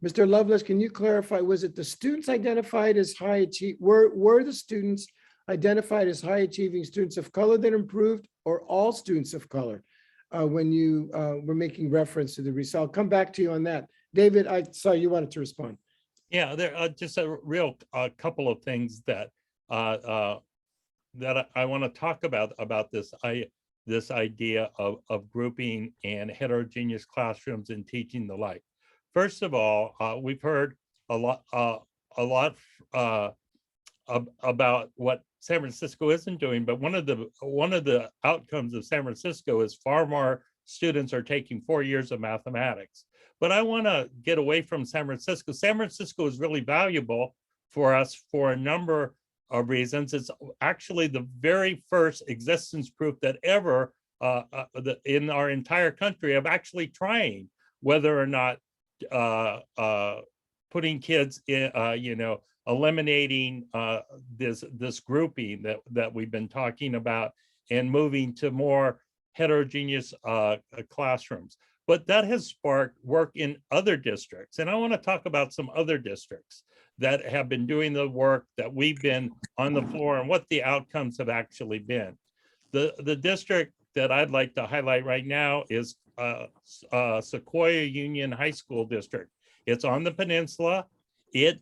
Mr. Loveless, can you clarify, was it the students identified as high achieve, were the students identified as high achieving students of color that improved, or all students of color? When you were making reference to the research. I'll come back to you on that. David, I saw you wanted to respond. Yeah, there are just a real couple of things that that I want to talk about this idea of grouping and heterogeneous classrooms and teaching the like. First of all, we've heard a lot about what San Francisco isn't doing, but one of the outcomes of San Francisco is far more students are taking 4 years of mathematics. But I want to get away from San Francisco. San Francisco is really valuable for us for a number of reasons. It's actually the very first existence proof that ever in our entire country of actually trying whether or not putting kids in, eliminating this grouping that we've been talking about and moving to more heterogeneous classrooms. But that has sparked work in other districts. And I want to talk about some other districts that have been doing the work that we've been on the floor and what the outcomes have actually been. The district that I'd like to highlight right now is Sequoia Union High School District. It's on the peninsula. It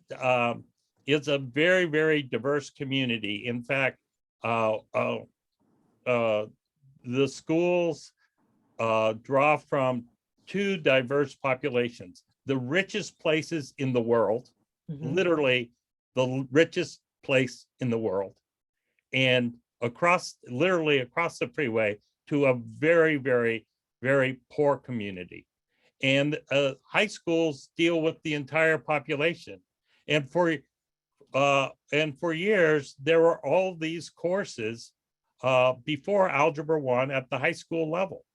is a very, very diverse community. In fact, the schools draw from two diverse populations. The richest places in the world, literally the richest place in the world, and literally across the freeway to a very, very, very poor community. And high schools deal with the entire population. And for years, there were all these courses before Algebra 1 at the high school level.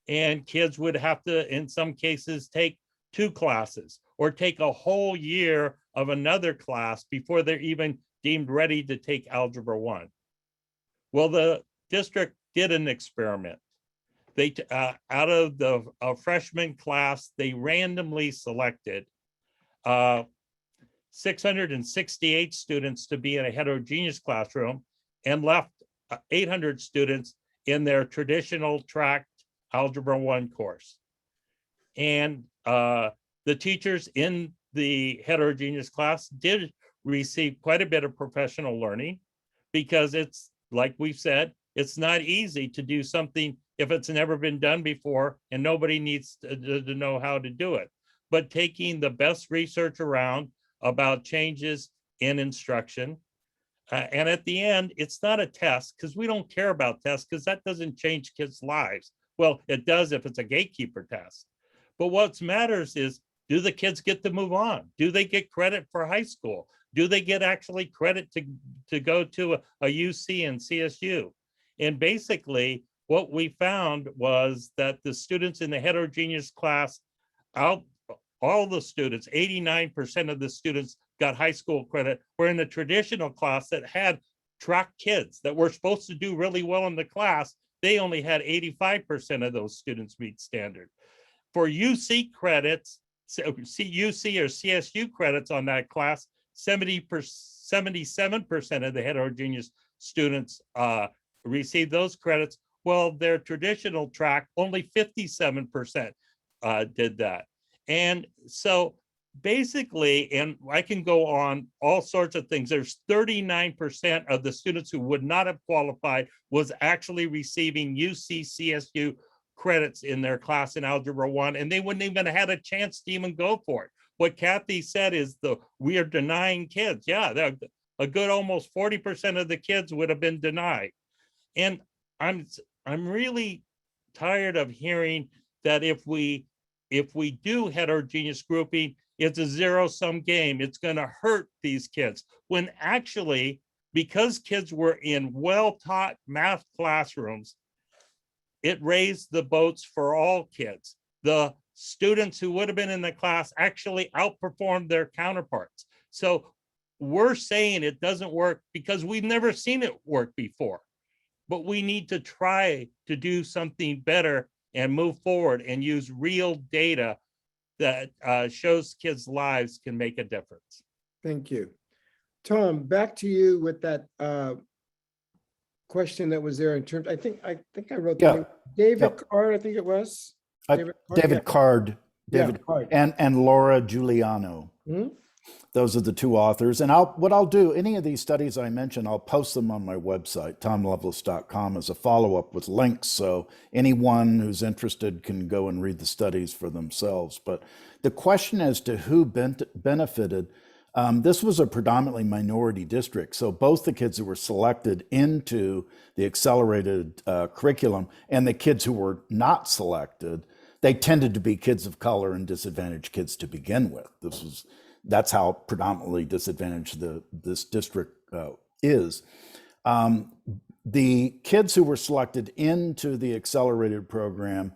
And kids would have to, in some cases, take 2 classes or take a whole year of another class before they're even deemed ready to take Algebra 1. Well, the district did an experiment. They, out of the freshman class, they randomly selected 668 students to be in a heterogeneous classroom and left 800 students in their traditional track Algebra 1 course. And the teachers in the heterogeneous class did receive quite a bit of professional learning, because it's, like we've said, it's not easy to do something if it's never been done before and nobody needs to know how to do it. But taking the best research around about changes in instruction, and at the end, it's not a test, because we don't care about tests, because that doesn't change kids' lives. Well, it does if it's a gatekeeper test. But what matters is, do the kids get to move on? Do they get credit for high school? Do they get actually credit to go to a UC and CSU? And basically, what we found was that the students in the heterogeneous class, all the students, 89% of the students got high school credit, where in the traditional class that had track kids that were supposed to do really well in the class, they only had 85% of those students meet standard. For UC credits, UC or CSU credits on that class, 77% of the heterogeneous students received those credits. Well, their traditional track, only 57% did that. And so basically, and I can go on all sorts of things, there's 39% of the students who would not have qualified was actually receiving UC, CSU credits in their class in Algebra 1, and they wouldn't even have had a chance to even go for it. What Cathy said is we are denying kids. Yeah, a good almost 40% of the kids would have been denied. And I'm really tired of hearing that if we do heterogeneous grouping, it's a zero-sum game. It's going to hurt these kids. When actually, because kids were in well-taught math classrooms, it raised the boats for all kids. The students who would have been in the class actually outperformed their counterparts. So we're saying it doesn't work because we've never seen it work before. but we need to try to do something better and move forward and use real data that shows kids' lives can make a difference. Thank you. Tom, back to you with that question that was there in terms, I think I wrote Yeah. that. David Yep. Card, I think it was. David yeah. Card, Yeah, David, Card. and Laura Giuliano. Mhm. Those are the two authors. And what I'll do, any of these studies I mentioned, I'll post them on my website, tomloveless.com, as a follow-up with links. So anyone who's interested can go and read the studies for themselves. But the question as to who benefited, this was a predominantly minority district. So both the kids who were selected into the accelerated curriculum and the kids who were not selected, they tended to be kids of color and disadvantaged kids to begin with. That's how predominantly disadvantaged this district is. The kids who were selected into the accelerated program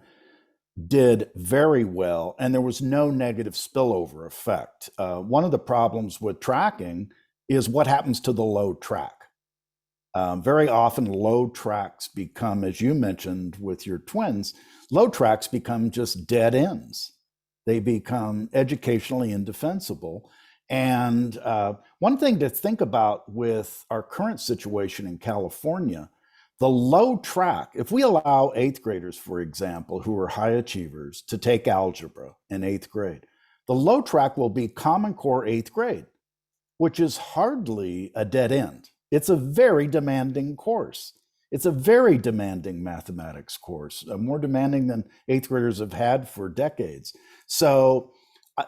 did very well, and there was no negative spillover effect. One of the problems with tracking is what happens to the low track. Very often low tracks become, as you mentioned with your twins, low tracks become just dead ends. They become educationally indefensible. And one thing to think about with our current situation in California, the low track, if we allow 8th graders, for example, who are high achievers to take algebra in 8th grade, the low track will be Common Core 8th grade, which is hardly a dead end. It's a very demanding course. It's a very demanding mathematics course, more demanding than 8th graders have had for decades. So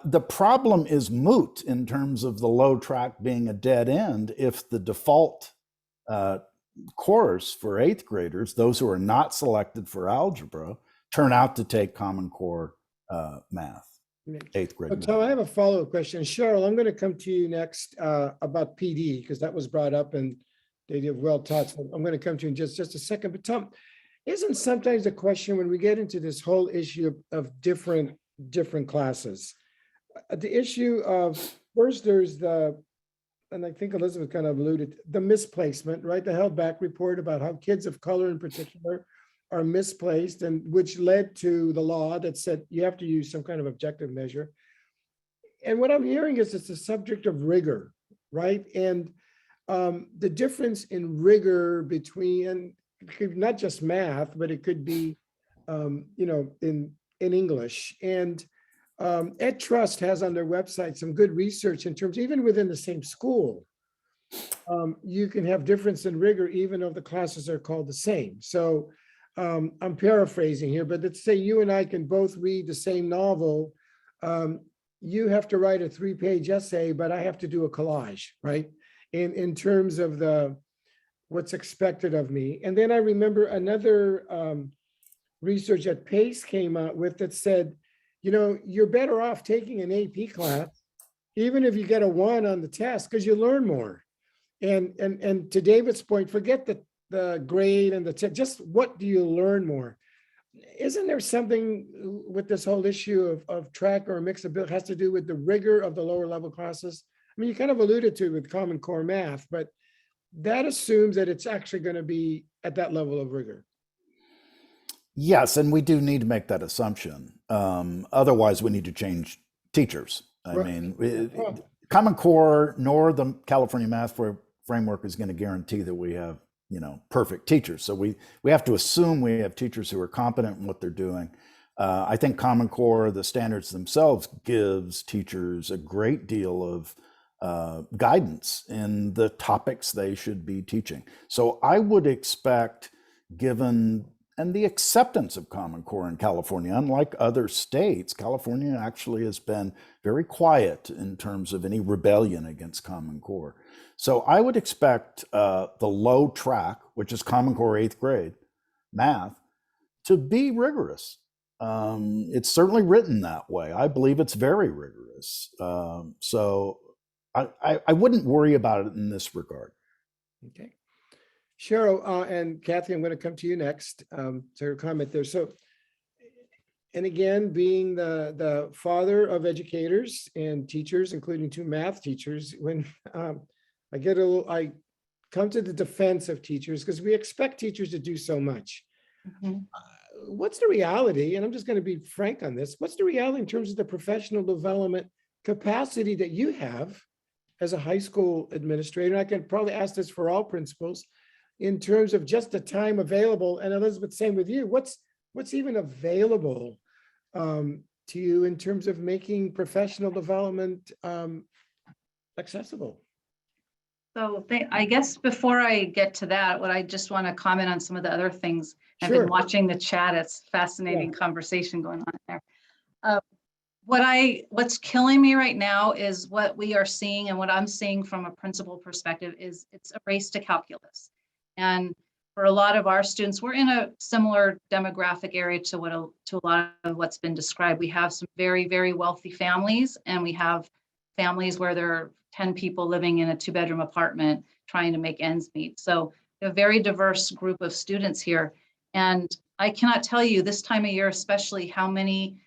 the problem is moot in terms of the low track being a dead end if the default course for 8th graders, those who are not selected for algebra, turn out to take Common Core math, 8th grade math. Tom, I have a follow-up question. Cheryl, I'm going to come to you next about PD, because that was brought up and they did well taught. So I'm going to come to you in just a second. But Tom, isn't sometimes the question when we get into this whole issue of different classes, the issue of first there's and I think Elizabeth kind of alluded, the misplacement, right? The held back report about how kids of color in particular are misplaced, and which led to the law that said you have to use some kind of objective measure. And what I'm hearing is it's a subject of rigor, right? And the difference in rigor between, and it could not just math, but it could be, in English. And Ed Trust has on their website some good research in terms, even within the same school, you can have difference in rigor, even though the classes are called the same. So I'm paraphrasing here, but let's say you and I can both read the same novel. You have to write a 3-page essay, but I have to do a collage, right? In terms of what's expected of me. And then I remember another research that PACE came out with that said, you're better off taking an AP class, even if you get a 1 on the test, because you learn more. And to David's point, forget the grade and the test, just what do you learn more? Isn't there something with this whole issue of track or mixability has to do with the rigor of the lower level classes? I mean, you kind of alluded to it with Common Core math, but that assumes that it's actually going to be at that level of rigor. Yes, and we do need to make that assumption. Otherwise, we need to change teachers. I mean, Common Core nor the California Math Framework is going to guarantee that we have, perfect teachers. So we have to assume we have teachers who are competent in what they're doing. I think Common Core, the standards themselves, gives teachers a great deal of guidance in the topics they should be teaching. So I would expect, given and the acceptance of Common Core in California, unlike other states, California actually has been very quiet in terms of any rebellion against Common Core. So I would expect the low track, which is Common Core 8th grade math, to be rigorous. It's certainly written that way. I believe it's very rigorous. So I wouldn't worry about it in this regard. Okay. Cheryl and Cathy, I'm going to come to you next to comment there. So, and again, being the father of educators and teachers, including 2 math teachers, when I come to the defense of teachers because we expect teachers to do so much. Mhm. What's the reality? And I'm just going to be frank on this. What's the reality in terms of the professional development capacity that you have as a high school administrator? And I can probably ask this for all principals in terms of just the time available. And Elizabeth, same with you. What's even available to you in terms of making professional development accessible? So I guess before I get to that, what I just want to comment on some of the other things. I've Sure. been watching the chat. It's fascinating conversation going on there. What's killing me right now is what we are seeing, and what I'm seeing from a principal perspective is it's a race to calculus. And for a lot of our students, we're in a similar demographic area to a lot of what's been described. We have some very, very wealthy families, and we have families where there are 10 people living in a 2-bedroom apartment trying to make ends meet. So a very diverse group of students here. And I cannot tell you this time of year, especially how many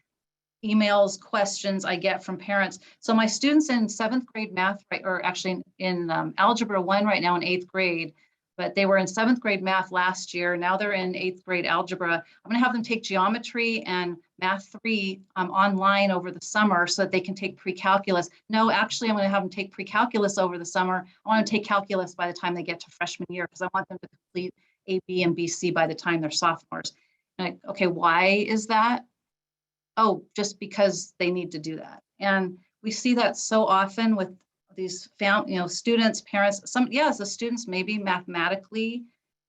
emails, questions I get from parents. So my students in 7th grade math, or actually in Algebra 1 right now in 8th grade, but they were in 7th grade math last year. Now they're in 8th grade algebra. I'm gonna have them take geometry and math 3 online over the summer so that they can take pre-calculus. No, actually I'm gonna have them take pre-calculus over the summer. I want to take calculus by the time they get to freshman year because I want them to complete A, B, and BC by the time they're sophomores. Like, okay, why is that? Oh, just because they need to do that. And we see that so often with these students, parents, the students maybe mathematically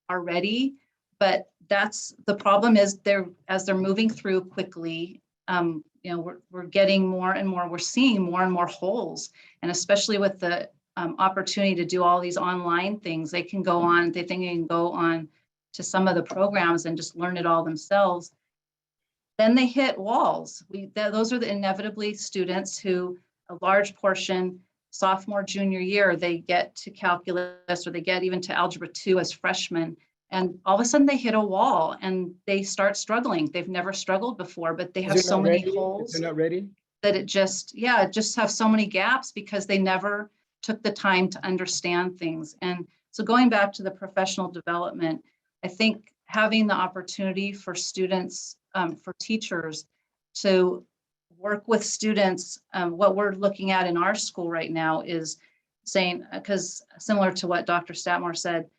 are ready, but that's the problem is as they're moving through quickly, we're getting more and more, we're seeing more and more holes. And especially with the opportunity to do all these online things, they can go on to some of the programs and just learn it all themselves. Then they hit walls. Those are the inevitably students who a large portion sophomore, junior year, they get to calculus or they get even to algebra 2 as freshmen. And all of a sudden they hit a wall and they start struggling. They've never struggled before, but they have so many holes. They're not ready. That it just have so many gaps because they never took the time to understand things. And so going back to the professional development, I think having the opportunity for students, for teachers to work with students, what we're looking at in our school right now is saying, because similar to what Dr. Statmore said,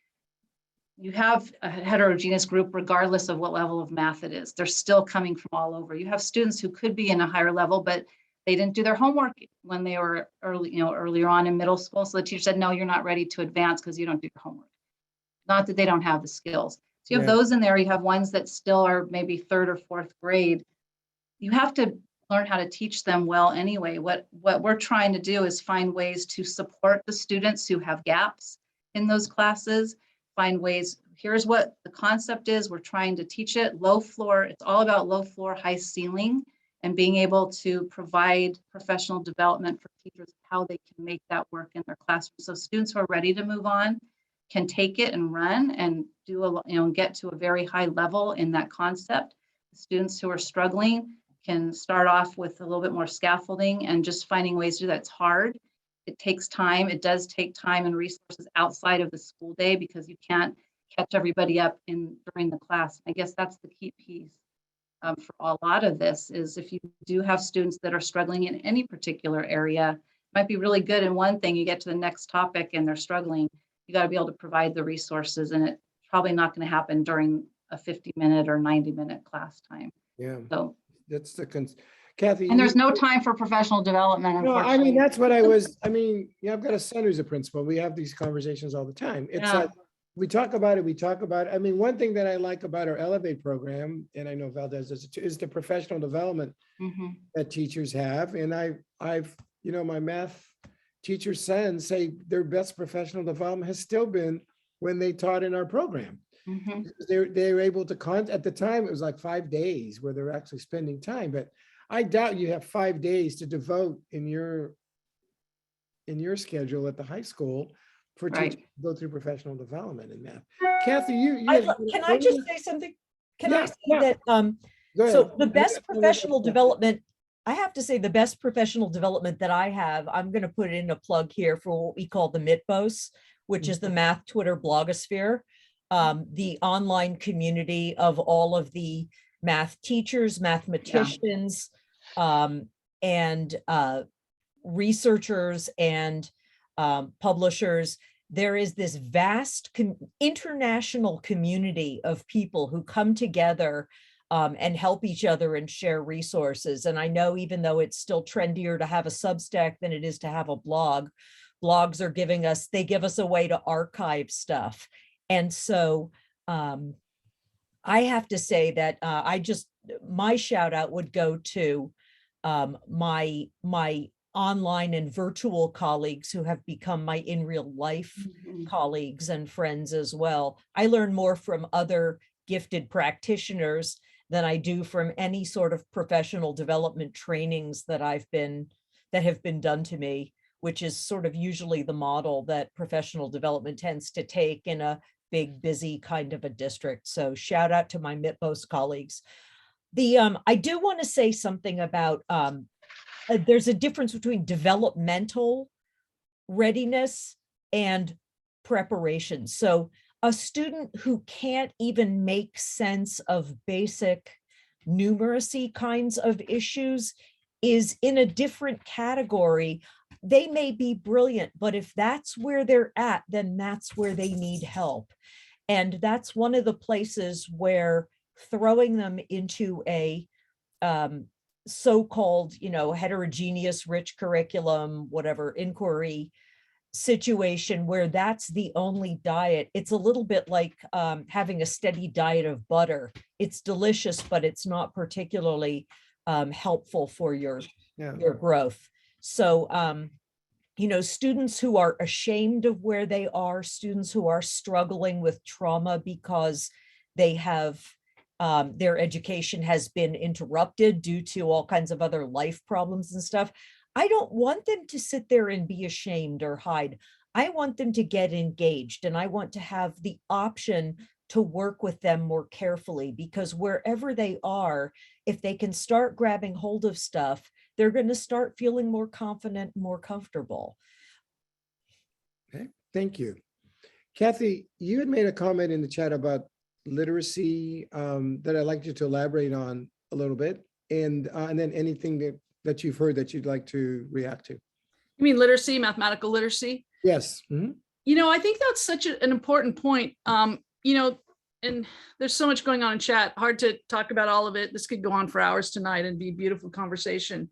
you have a heterogeneous group regardless of what level of math it is. They're still coming from all over. You have students who could be in a higher level, but they didn't do their homework when they were earlier on in middle school. So the teacher said, no, you're not ready to advance because you don't do your homework. Not that they don't have the skills. So you have those in there. You have ones that still are maybe 3rd or 4th grade. You have to learn how to teach them well anyway. What we're trying to do is find ways to support the students who have gaps in those classes, find ways, here's what the concept is, we're trying to teach it, low floor, it's all about low floor, high ceiling, and being able to provide professional development for teachers, how they can make that work in their classroom. So students who are ready to move on can take it and run and do get to a very high level in that concept. Students who are struggling can start off with a little bit more scaffolding and just finding ways to do that. It's hard. It takes time. It does take time and resources outside of the school day because you can't catch everybody up during the class. I guess that's the key piece for a lot of this is if you do have students that are struggling in any particular area, it might be really good in one thing, you get to the next topic and they're struggling, you got to be able to provide the resources, and it's probably not going to happen during a 50-minute or 90-minute class time. Yeah. So that's Cathy. And there's no time for professional development. No, I mean, that's what I've got a son who's a principal. We have these conversations all the time. It's like, we talk about it. I mean, one thing that I like about our Elevate program, and I know Valdes does it too, is the professional development that teachers have. And I've my math teacher sons say their best professional development has still been when they taught in our program. They were able to at the time it was like 5 days where they're actually spending time, but I doubt you have 5 days to devote in your schedule at the high school for teachers to go through professional development in math. Cathy, can I just say something? Can I say that so the best professional development, I have to say the best professional development that I have, I'm going to put in a plug here for what we call the MITBOS, which is the math Twitter blogosphere, the online community of all of the math teachers, mathematicians, and researchers and publishers. There is this vast international community of people who come together and help each other and share resources. And I know even though it's still trendier to have a Substack than it is to have a blog, blogs are they give us a way to archive stuff. And so I have to say that my shout out would go to my online and virtual colleagues who have become my in real life colleagues and friends as well. I learn more from other gifted practitioners than I do from any sort of professional development trainings that have been done to me, which is sort of usually the model that professional development tends to take in a big, busy kind of a district. So shout out to my MITBOS colleagues. I do want to say something about there's a difference between developmental readiness and preparation. So a student who can't even make sense of basic numeracy kinds of issues is in a different category. They may be brilliant, but if that's where they're at, then that's where they need help. And that's one of the places where throwing them into a so-called, heterogeneous, rich curriculum, whatever, inquiry situation where that's the only diet, it's a little bit like having a steady diet of butter. It's delicious, but it's not particularly helpful for your growth. So, students who are ashamed of where they are, students who are struggling with trauma because they have their education has been interrupted due to all kinds of other life problems and stuff. I don't want them to sit there and be ashamed or hide. I want them to get engaged, and I want to have the option to work with them more carefully, because wherever they are, if they can start grabbing hold of stuff, they're going to start feeling more confident, more comfortable. Okay, thank you. Cathy, you had made a comment in the chat about literacy that I'd like you to elaborate on a little bit, and then anything that you've heard that you'd like to react to. You mean literacy, mathematical literacy? Yes. Mm-hmm. I think that's such an important point. And there's so much going on in chat, hard to talk about all of it. This could go on for hours tonight and be a beautiful conversation.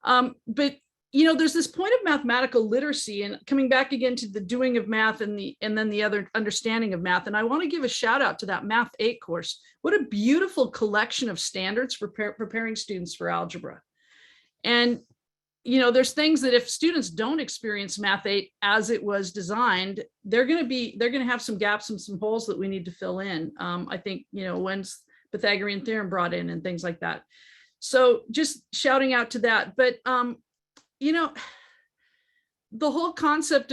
But there's this point of mathematical literacy, and coming back again to the doing of math and then the other understanding of math. And I want to give a shout out to that Math 8 course. What a beautiful collection of standards for preparing students for algebra. And there's things that if students don't experience Math 8 as it was designed, they're going to have some gaps and some holes that we need to fill in. I think, when's Pythagorean theorem brought in and things like that. So just shouting out to that. But, the whole concept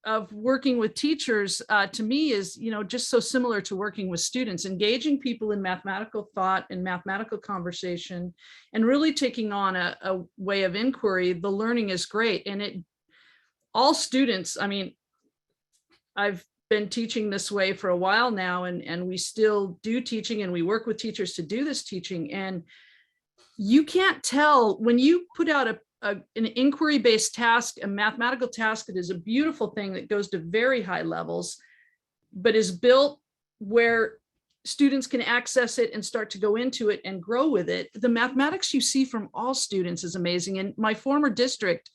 of working with teachers to me is, just so similar to working with students, engaging people in mathematical thought and mathematical conversation, and really taking on a way of inquiry. The learning is great. And all students, I've been teaching this way for a while now, and we still do teaching, and we work with teachers to do this teaching. And you can't tell when you put out an inquiry-based task, a mathematical task that is a beautiful thing that goes to very high levels, but is built where students can access it and start to go into it and grow with it. The mathematics you see from all students is amazing. In my former district,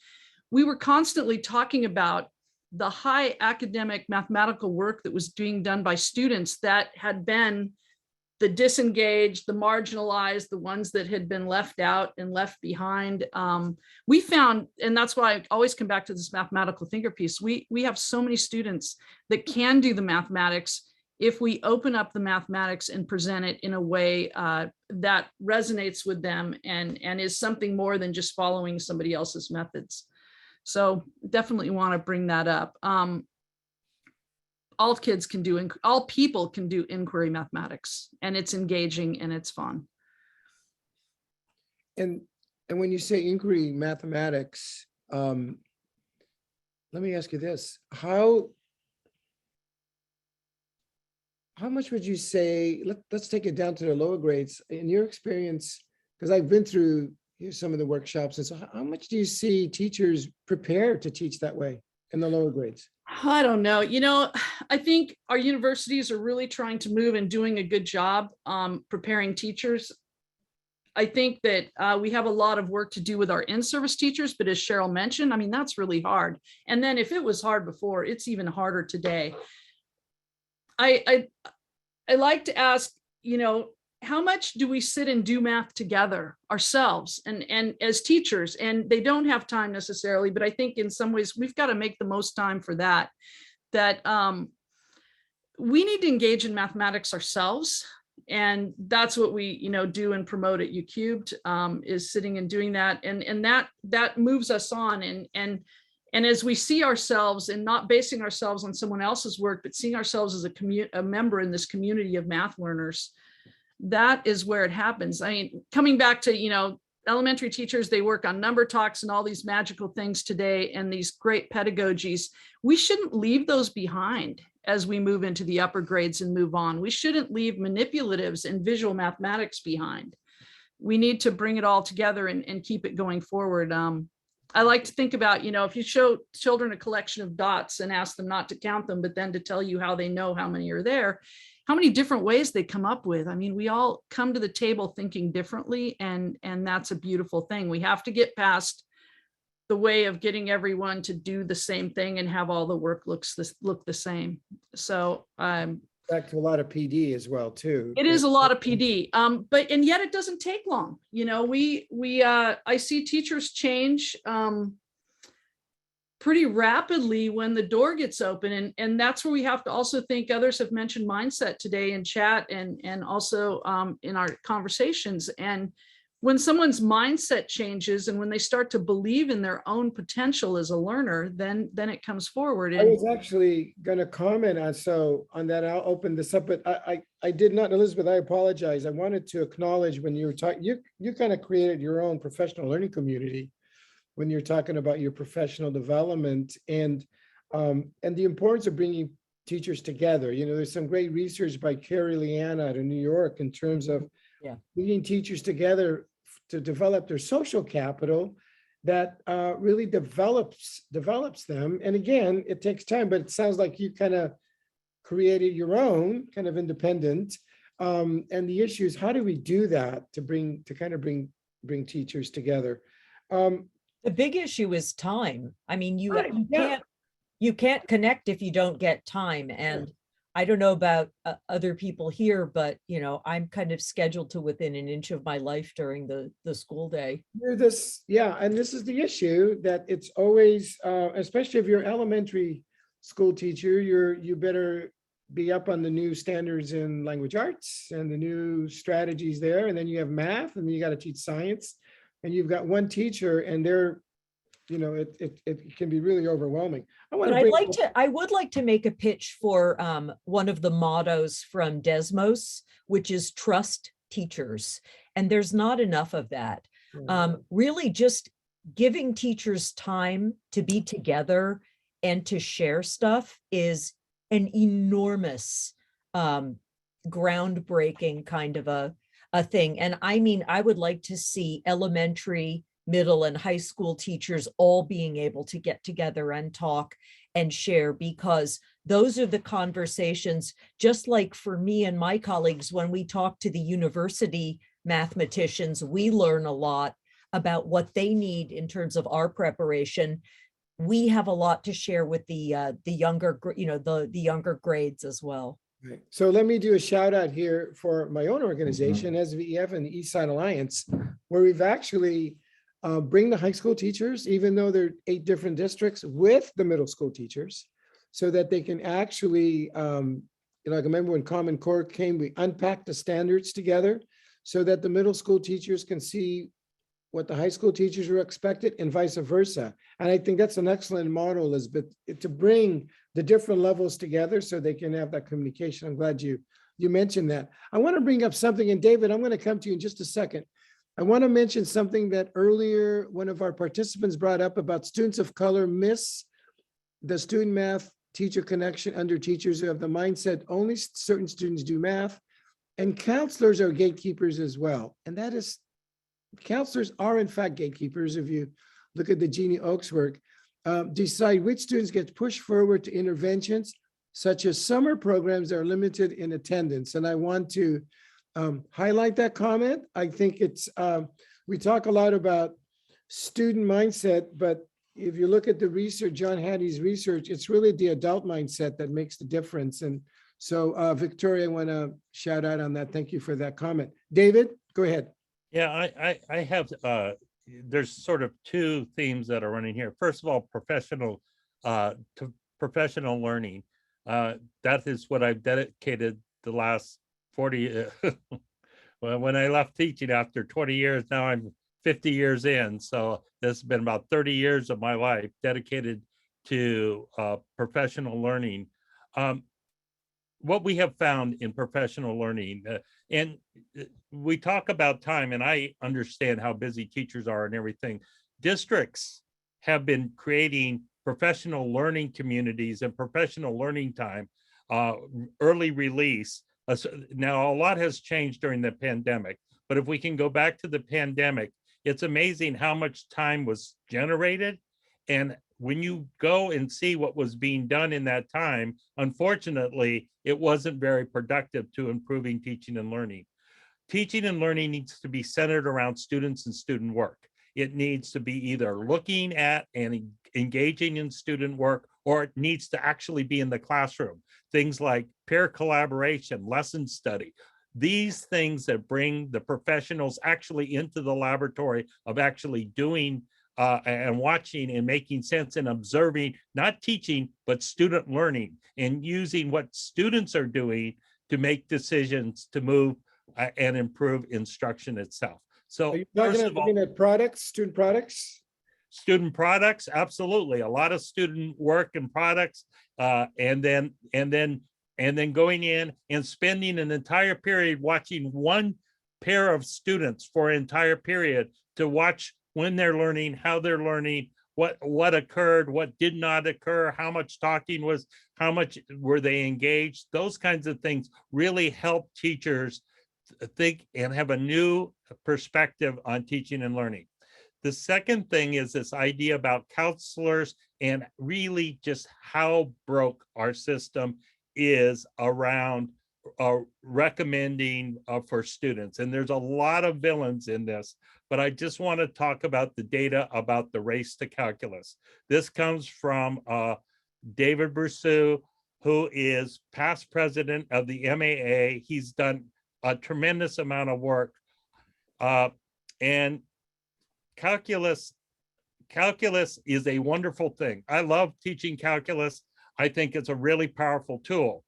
we were constantly talking about the high academic mathematical work that was being done by students that had been the disengaged, the marginalized, the ones that had been left out and left behind. We found, and that's why I always come back to this mathematical thinker piece, we have so many students that can do the mathematics if we open up the mathematics and present it in a way that resonates with them and is something more than just following somebody else's methods. So definitely want to bring that up. All people can do inquiry mathematics, and it's engaging and it's fun. And when you say inquiry mathematics, let me ask you this, how much would you say, let's take it down to the lower grades, in your experience, because I've been through some of the workshops, and so how much do you see teachers prepare to teach that way in the lower grades? I don't know. You know, I think our universities are really trying to move and doing a good job preparing teachers. I think that we have a lot of work to do with our in-service teachers, but as Cheryl mentioned, I mean, that's really hard. And then if it was hard before, it's even harder today. I like to ask, you know, how much do we sit and do math together ourselves and as teachers? And they don't have time necessarily, but I think in some ways we've got to make the most time for that. We need to engage in mathematics ourselves. And that's what we, you know, do and promote at YouCubed, is sitting and doing that. And that moves us on. And as we see ourselves and not basing ourselves on someone else's work, but seeing ourselves as a member in this community of math learners, that is where it happens. I mean, coming back to, you know, elementary teachers, they work on number talks and all these magical things today and these great pedagogies. We shouldn't leave those behind as we move into the upper grades and move on. We shouldn't leave manipulatives and visual mathematics behind. We need to bring it all together and keep it going forward. I like to think about, you know, if you show children a collection of dots and ask them not to count them, but then to tell you how they know how many are there, how many different ways they come up with. I mean, we all come to the table thinking differently, and that's a beautiful thing. We have to get past the way of getting everyone to do the same thing and have all the work look the same. So Back to a lot of PD as well, too. it is a lot of PD, and yet it doesn't take long. You know, I see teachers change pretty rapidly when the door gets open. And that's where we have to also think, others have mentioned mindset today in chat and also in our conversations. And when someone's mindset changes and when they start to believe in their own potential as a learner, then it comes forward. I was actually going to comment on that. I'll open this up, but I did not, Elizabeth, I apologize. I wanted to acknowledge when you were talking, you kind of created your own professional learning community when you're talking about your professional development and the importance of bringing teachers together. You know, there's some great research by Carrie Leanna out of New York in terms of bringing teachers together to develop their social capital that really develops them. And again, it takes time, but it sounds like you kind of created your own kind of independent. And the issue is, how do we do that to bring teachers together? The big issue is time. I mean, you can't connect if you don't get time. And I don't know about other people here, but you know, I'm kind of scheduled to within an inch of my life during the school day. And this is the issue, that it's always, especially if you're an elementary school teacher, you better be up on the new standards in language arts and the new strategies there. And then you have math, and then you got to teach science. And you've got one teacher, and they're, you know, it can be really overwhelming. I would like to make a pitch for one of the mottos from Desmos, which is trust teachers. And there's not enough of that. Really just giving teachers time to be together and to share stuff is an enormous groundbreaking kind of a thing. And I mean, I would like to see elementary, middle, and high school teachers all being able to get together and talk and share, because those are the conversations, just like for me and my colleagues, when we talk to the university mathematicians, we learn a lot about what they need in terms of our preparation. We have a lot to share with the younger, you know, the younger grades as well. Right. So let me do a shout out here for my own organization, SVEF and the East Side Alliance, where we've actually bring the high school teachers, even though they're 8 different districts, with the middle school teachers, so that they can actually, I remember when Common Core came, we unpacked the standards together so that the middle school teachers can see what the high school teachers were expected and vice versa. And I think that's an excellent model, Elizabeth, to bring the different levels together so they can have that communication. I'm glad you mentioned that. I want to bring up something, and David, I'm going to come to you in just a second. I want to mention something that earlier one of our participants brought up about students of color miss the student math teacher connection under teachers who have the mindset only certain students do math. And counselors are gatekeepers as well. And that is, counselors are in fact gatekeepers. If you look at the Jeannie Oakes work, decide which students get pushed forward to interventions, such as summer programs that are limited in attendance. And I want to highlight that comment. I think it's, we talk a lot about student mindset, but if you look at the research, John Hattie's research, it's really the adult mindset that makes the difference. And so Victoria, I want to shout out on that. Thank you for that comment. David, go ahead. Yeah, I have, there's sort of two themes that are running here. First of all, professional learning. That is what I've dedicated the last 40, well, when I left teaching after 20 years, now I'm 50 years in. So this has been about 30 years of my life dedicated to professional learning. What we have found in professional learning, and we talk about time, and I understand how busy teachers are and everything. Districts have been creating professional learning communities and professional learning time, early release. Now, a lot has changed during the pandemic, but if we can go back to the pandemic, it's amazing how much time was generated. And when you go and see what was being done in that time, unfortunately, it wasn't very productive to improving teaching and learning. Teaching and learning needs to be centered around students and student work. It needs to be either looking at and engaging in student work, or it needs to actually be in the classroom. Things like peer collaboration, lesson study, these things that bring the professionals actually into the laboratory of actually doing and watching and making sense and observing, not teaching, but student learning, and using what students are doing to make decisions to move and improve instruction itself. So Are you talking about looking at products, student products? Student products, absolutely. A lot of student work and products, and then going in and spending an entire period watching one pair of students for an entire period to watch when they're learning, how they're learning, what occurred, what did not occur, how much talking was, how much were they engaged. Those kinds of things really help teachers think and have a new perspective on teaching and learning. The second thing is this idea about counselors and really just how broke our system is around recommending for students. And there's a lot of villains in this, but I just want to talk about the data about the race to calculus. This comes from David Brousseau, who is past president of the MAA. He's done a tremendous amount of work. And calculus is a wonderful thing. I love teaching calculus. I think it's a really powerful tool.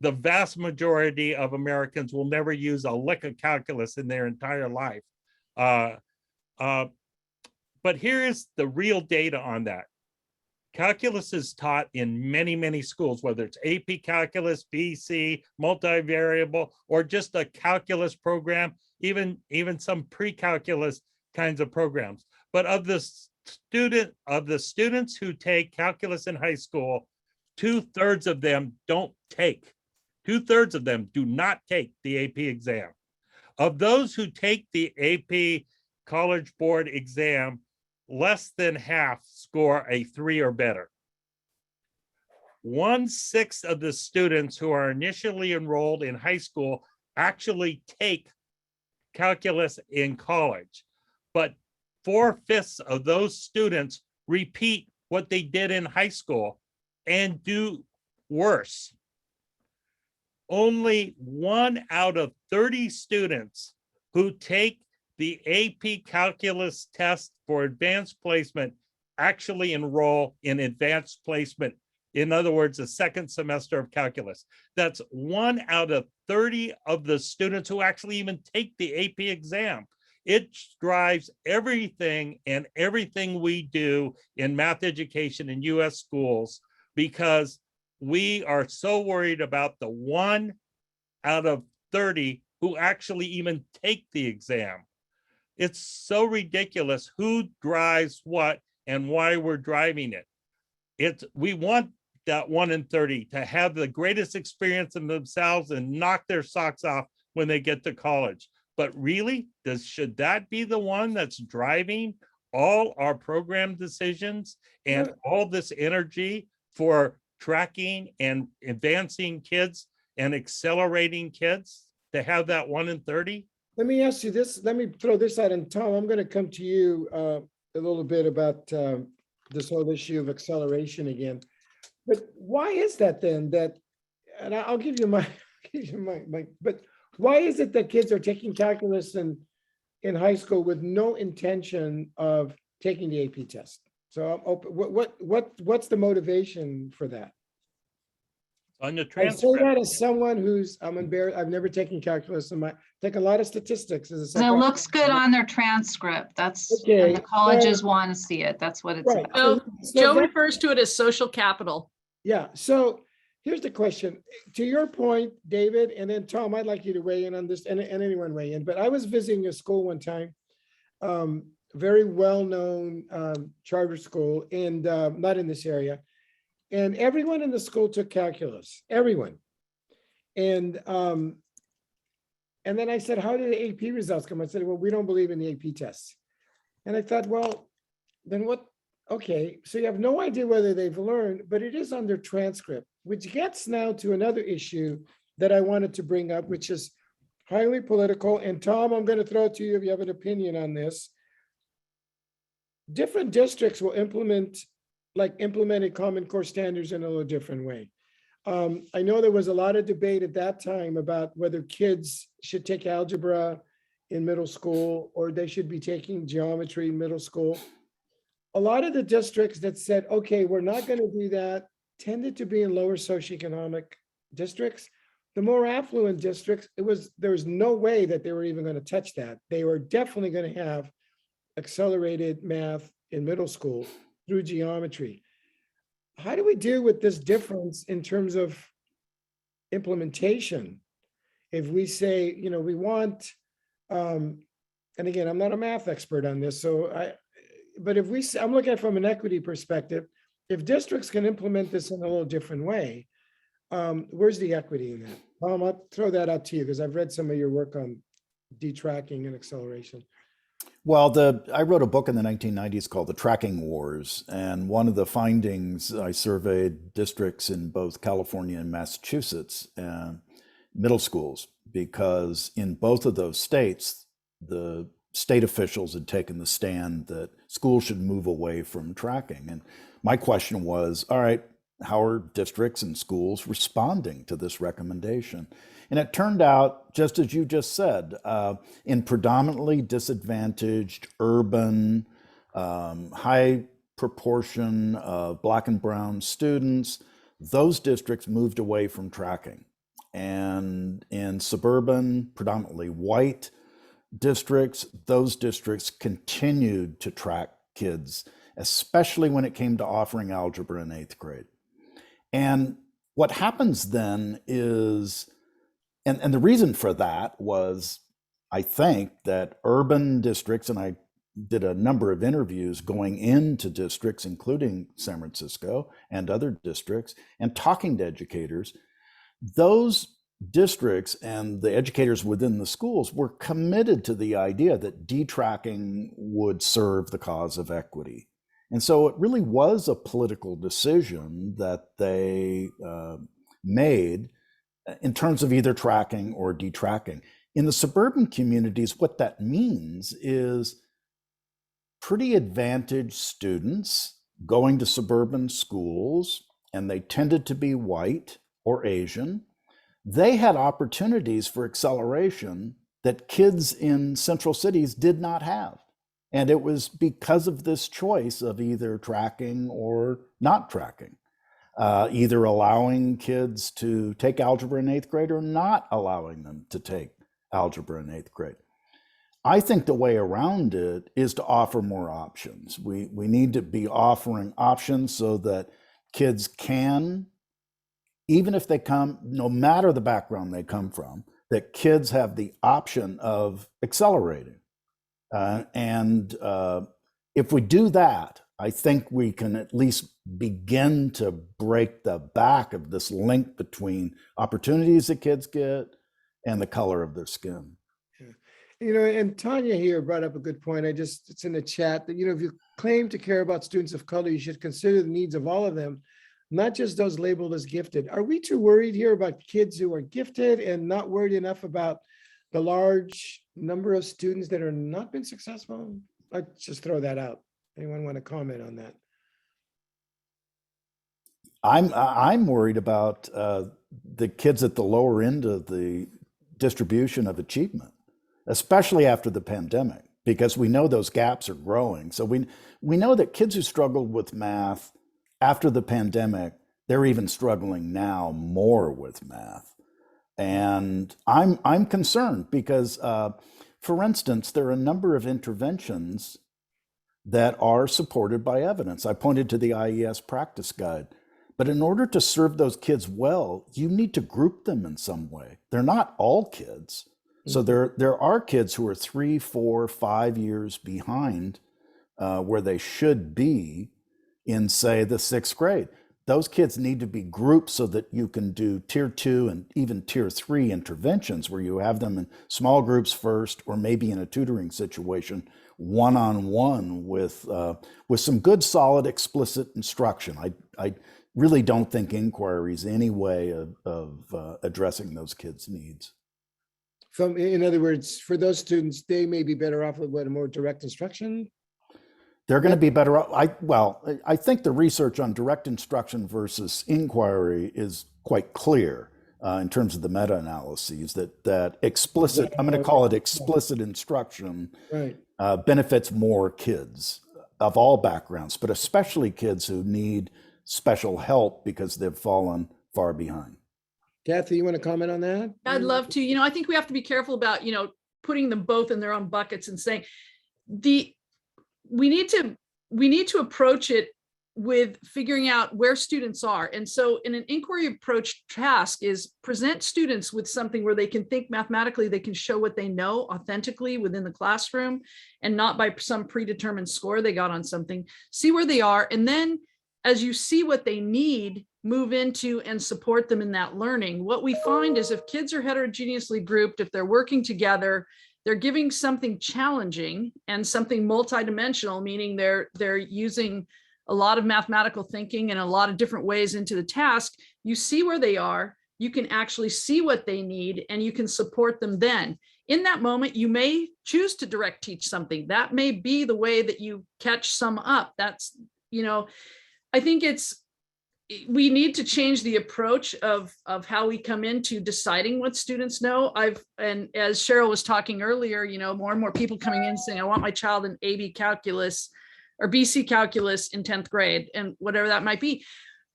The vast majority of Americans will never use a lick of calculus in their entire life. But here is the real data on that. Calculus is taught in many, many schools, whether it's AP Calculus, BC, multivariable, or just a calculus program, even some pre-calculus kinds of programs. But of the students who take calculus in high school, 2/3 of them don't take. 2/3 of them do not take the AP exam. Of those who take the AP College Board exam, less than half score a 3 or better. 1/6 of the students who are initially enrolled in high school actually take calculus in college, but 4/5 of those students repeat what they did in high school and do worse. Only 1 out of 30 students who take the AP Calculus test for advanced placement actually enroll in advanced placement. In other words, the second semester of calculus. That's 1 out of 30 of the students who actually even take the AP exam. It drives everything we do in math education in US schools, because we are so worried about the 1 out of 30 who actually even take the exam. It's so ridiculous who drives what and why we're driving it. we want that 1 in 30 to have the greatest experience in themselves and knock their socks off when they get to college. But really, should that be the one that's driving all our program decisions and all this energy for tracking and advancing kids and accelerating kids to have that 1 in 30? Let me ask you this, let me throw this out, and Tom, I'm going to come to you a little bit about this whole issue of acceleration again. But why is that then that, and I'll give you my, but why is it that kids are taking calculus in high school with no intention of taking the AP test? So I'm open, what's the motivation for that? On the I say transcript. that as someone who's, I'm embarrassed, I've never taken calculus in take a lot of statistics as a And it psychologist. looks good on their transcript. That's, Okay, and the colleges want to see it. That's what it's Right. about. Joe that- refers to it as social capital. Yeah, so here's the question. To your point, David, and then Tom, I'd like you to weigh in on this, and anyone weigh in, but I was visiting a school one time, very well-known charter school, and not in this area. And everyone in the school took calculus, everyone. And then I said, how did the AP results come? I said, well, we don't believe in the AP tests. And I thought, well, then what? Okay, so you have no idea whether they've learned, but it is on their transcript, which gets now to another issue that I wanted to bring up, which is highly political. And Tom, I'm going to throw it to you if you have an opinion on this. Different districts will implemented Common Core standards in a little different way. I know there was a lot of debate at that time about whether kids should take algebra in middle school or they should be taking geometry in middle school. A lot of the districts that said, okay, we're not going to do that, tended to be in lower socioeconomic districts. The more affluent districts, there was no way that they were even going to touch that. They were definitely going to have accelerated math in middle school through geometry. How do we deal with this difference in terms of implementation? If we say, we want, and again, I'm not a math expert on this, but if I'm looking at it from an equity perspective, if districts can implement this in a little different way, where's the equity in that? I'll throw that out to you because I've read some of your work on detracking and acceleration. Well, I wrote a book in the 1990s called The Tracking Wars, and one of the findings, I surveyed districts in both California and Massachusetts, middle schools, because in both of those states, the state officials had taken the stand that schools should move away from tracking. And my question was, all right, how are districts and schools responding to this recommendation? And it turned out, just as you just said, in predominantly disadvantaged, urban, high proportion of Black and brown students, those districts moved away from tracking. And in suburban, predominantly white districts, those districts continued to track kids, especially when it came to offering algebra in 8th grade. And what happens then is, and the reason for that was, I think that urban districts, and I did a number of interviews going into districts, including San Francisco and other districts, and talking to educators, those districts and the educators within the schools were committed to the idea that detracking would serve the cause of equity. And so it really was a political decision that they made in terms of either tracking or detracking. In the suburban communities, what that means is pretty advantaged students going to suburban schools, and they tended to be white or Asian. They had opportunities for acceleration that kids in central cities did not have. And it was because of this choice of either tracking or not tracking, either allowing kids to take algebra in 8th grade or not allowing them to take algebra in 8th grade. I think the way around it is to offer more options. We need to be offering options so that kids can, even if they come, no matter the background they come from, that kids have the option of accelerating. And if we do that, I think we can at least begin to break the back of this link between opportunities that kids get and the color of their skin. And Tanya here brought up a good point. It's in the chat that, if you claim to care about students of color, you should consider the needs of all of them, not just those labeled as gifted. Are we too worried here about kids who are gifted and not worried enough about the large number of students that are not been successful? I'd just throw that out. Anyone want to comment on that? I'm worried about the kids at the lower end of the distribution of achievement, especially after the pandemic, because we know those gaps are growing. So we know that kids who struggled with math after the pandemic, they're even struggling now more with math. And I'm concerned because, for instance, there are a number of interventions that are supported by evidence. I pointed to the IES practice guide. But in order to serve those kids well, you need to group them in some way. They're not all kids. So there are kids who are 3, 4, 5 years behind where they should be in, say, the 6th grade. Those kids need to be grouped so that you can do tier 2 and even tier 3 interventions where you have them in small groups first, or maybe in a tutoring situation, one-on-one with some good, solid, explicit instruction. I really don't think inquiry is any way of addressing those kids' needs. In other words, for those students, they may be better off with a more direct instruction. They're going to be better off. I think the research on direct instruction versus inquiry is quite clear in terms of the meta-analyses that explicit, I'm going to call it explicit instruction, right, benefits more kids of all backgrounds, but especially kids who need special help because they've fallen far behind. Cathy, you want to comment on that? I'd love to. I think we have to be careful about, putting them both in their own buckets and saying we need to approach it with figuring out where students are. And so in an inquiry approach task is present students with something where they can think mathematically, they can show what they know authentically within the classroom and not by some predetermined score they got on something, see where they are. And then as you see what they need, move into and support them in that learning. What we find is if kids are heterogeneously grouped, if they're working together, they're giving something challenging and something multidimensional, meaning they're using a lot of mathematical thinking and a lot of different ways into the task. You see where they are, you can actually see what they need, and you can support them then. In that moment, you may choose to direct teach something. That may be the way that you catch some up. That's, I think we need to change the approach of how we come into deciding what students know. And as Cheryl was talking earlier, more and more people coming in saying, I want my child in AB calculus or BC calculus in 10th grade and whatever that might be.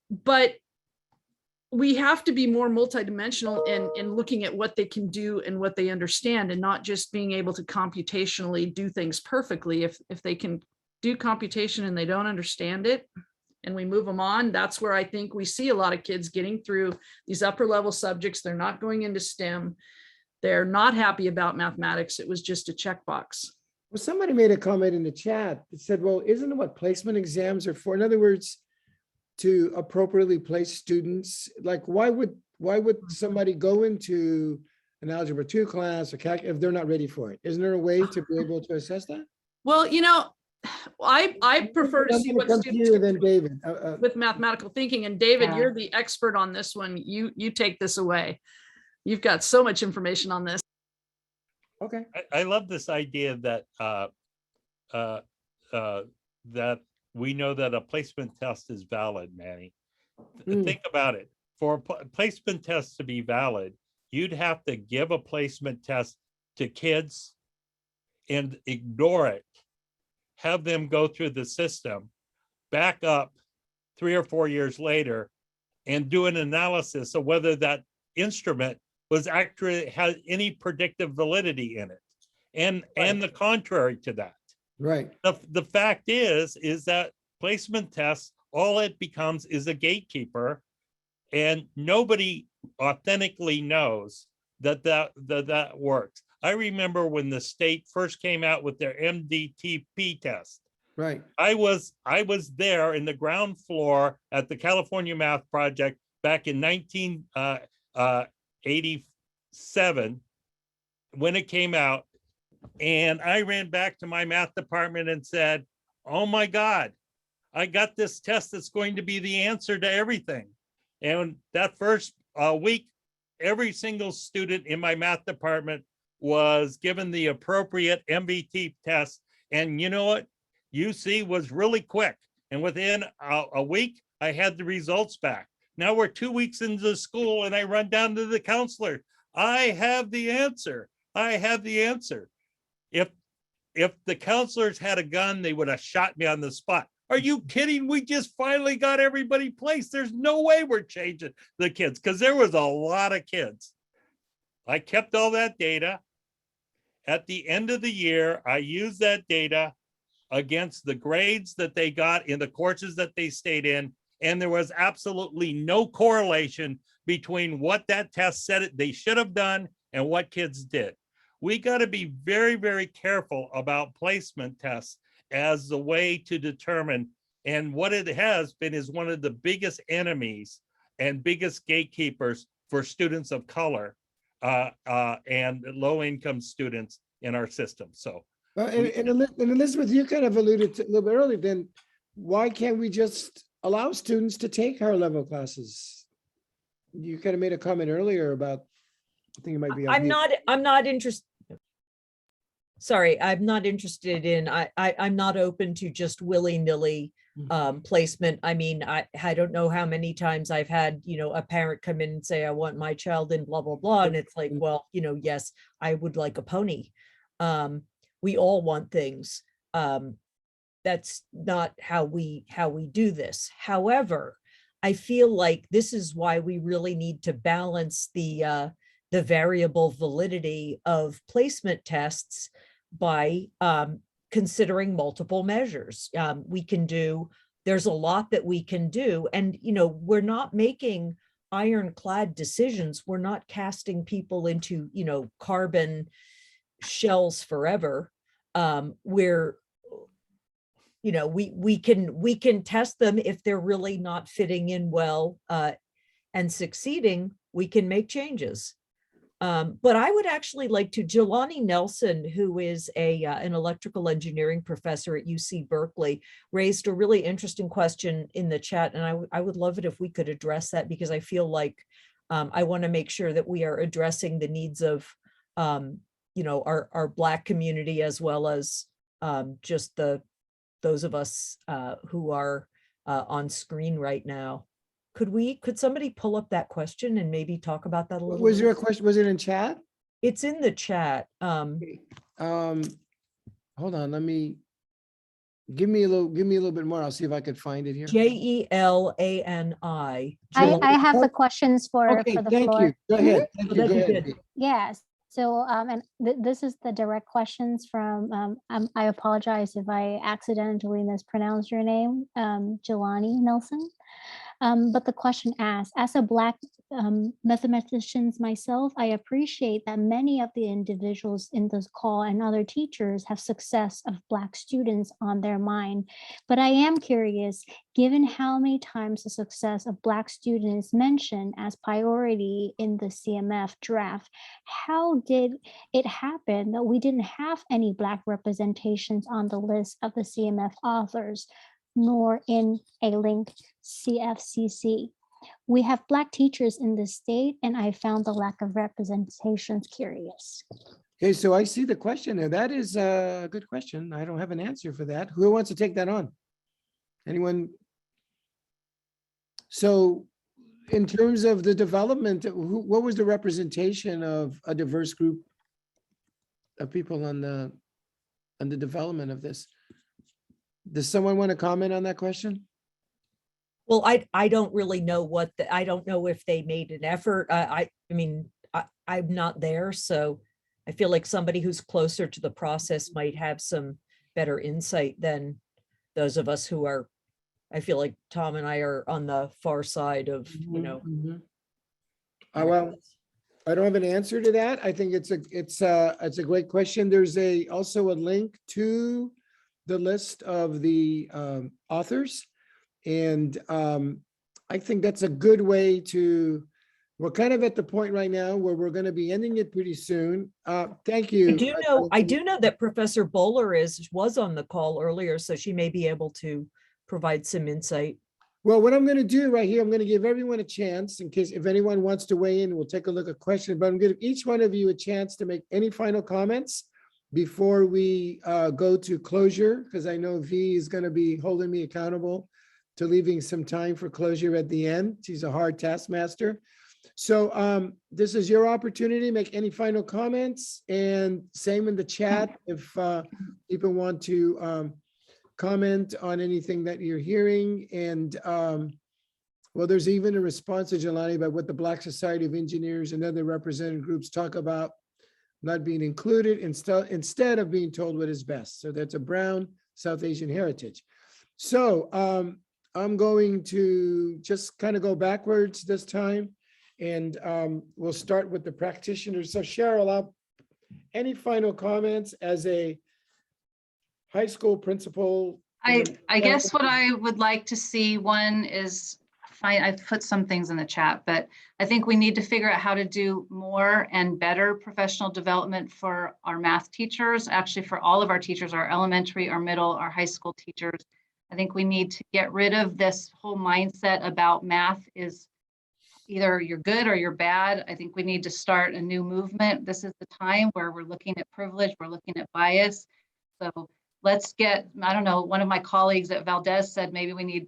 But we have to be more multidimensional in looking at what they can do and what they understand, and not just being able to computationally do things perfectly. If they can do computation and they don't understand it, and we move them on, that's where I think we see a lot of kids getting through these upper level subjects. They're not going into STEM. They're not happy about mathematics. It was just a checkbox. Well, somebody made a comment in the chat that said, well, isn't it what placement exams are for? In other words, to appropriately place students, like why would somebody go into an algebra 2 class or if they're not ready for it? Isn't there a way to be able to assess that? Well, I prefer to see what students than David with mathematical thinking. And David, Yeah. you're the expert on this one. You take this away. You've got so much information on this. Okay. I love this idea that that we know that a placement test is valid, Manny. Think about it. For a placement test to be valid, you'd have to give a placement test to kids and ignore it, have them go through the system, back up 3 or 4 years later, and do an analysis of whether that instrument was actually has any predictive validity in it, and the contrary to that. Right. The fact is that placement tests, all it becomes is a gatekeeper, and nobody authentically knows that works. I remember when the state first came out with their MDTP test. Right. I was there in the ground floor at the California Math Project back in 1987 when it came out. And I ran back to my math department and said, oh my God, I got this test that's going to be the answer to everything. And that first week, every single student in my math department was given the appropriate MBT test. And you know what? UC was really quick. And within a week, I had the results back. Now we're 2 weeks into the school and I run down to the counselor. I have the answer. I have the answer. If the counselors had a gun, they would have shot me on the spot. Are you kidding? We just finally got everybody placed. There's no way we're changing the kids because there was a lot of kids. I kept all that data. At the end of the year, I used that data against the grades that they got in the courses that they stayed in. And there was absolutely no correlation between what that test said they should have done and what kids did. We got to be very, very careful about placement tests as the way to determine. And what it has been is one of the biggest enemies and biggest gatekeepers for students of color and low-income students in our system. So, And Elizabeth, you kind of alluded to a little bit earlier, then why can't we just allow students to take higher level classes? You kind of made a comment earlier about, I think it might be. I'm not interested. Sorry, I'm not interested in, I'm not open to just willy-nilly placement. I mean, I don't know how many times I've had, a parent come in and say, I want my child in blah, blah, blah. And it's like, well, yes, I would like a pony. We all want things. That's not how we do this. However, I feel like this is why we really need to balance the variable validity of placement tests by considering multiple measures. There's a lot that we can do. And, we're not making ironclad decisions. We're not casting people into, carbon shells forever. We can test them if they're really not fitting in well and succeeding, we can make changes. But I would actually like to, Jelani Nelson, who is an electrical engineering professor at UC Berkeley, raised a really interesting question in the chat. And I would love it if we could address that, because I feel like I want to make sure that we are addressing the needs of, our Black community, as well as just those of us who are on screen right now. Could somebody pull up that question and maybe talk about that a little? Was there a question? Was it in chat? It's in the chat. Hold on, give me a little bit more. I'll see if I could find it here. Jelani. I have the questions for the thank floor. you. Go ahead. Thank you. Go ahead. Yes. So, and this is the direct questions from, I apologize if I accidentally mispronounced your name, Jelani Nelson. But the question asks, as a Black mathematician myself, I appreciate that many of the individuals in this call and other teachers have success of Black students on their mind. But I am curious, given how many times the success of Black students is mentioned as priority in the CMF draft, how did it happen that we didn't have any Black representations on the list of the CMF authors, nor in a linked CFCC? We have Black teachers in the state, and I found the lack of representations curious. Okay, so I see the question there. That is a good question. I don't have an answer for that. Who wants to take that on? Anyone? So in terms of the development, what was the representation of a diverse group of people on the development of this? Does someone want to comment on that question? Well, I don't really know I don't know if they made an effort. I mean, I'm not there, so I feel like somebody who's closer to the process might have some better insight than those of us who are, I feel like Tom and I are on the far side of, Well, I don't have an answer to that. I think it's a great question. There's also a link to the list of the authors. And I think that's a good way to, we're kind of at the point right now where we're going to be ending it pretty soon. Thank you. I do know that Professor Bowler was on the call earlier, so she may be able to provide some insight. Well, what I'm going to do right here, I'm going to give everyone a chance in case if anyone wants to weigh in, we'll take a look at questions, but I'm going to give each one of you a chance to make any final comments before we go to closure, because I know V is going to be holding me accountable to leaving some time for closure at the end. She's a hard taskmaster. So this is your opportunity to make any final comments, and same in the chat if people want to comment on anything that you're hearing. And well, there's even a response to Jelani about what the Black Society of Engineers and other represented groups talk about not being included instead of being told what is best. So that's a Brown South Asian heritage. So I'm going to just kind of go backwards this time, and we'll start with the practitioners. So Cheryl, any final comments as a high school principal? I guess what I would like to see, one is, I've put some things in the chat, but I think we need to figure out how to do more and better professional development for our math teachers, actually for all of our teachers, our elementary, our middle, our high school teachers. I think we need to get rid of this whole mindset about math is either you're good or you're bad. I think we need to start a new movement. This is the time where we're looking at privilege, we're looking at bias. So let's get, I don't know, one of my colleagues at Valdes said maybe we need,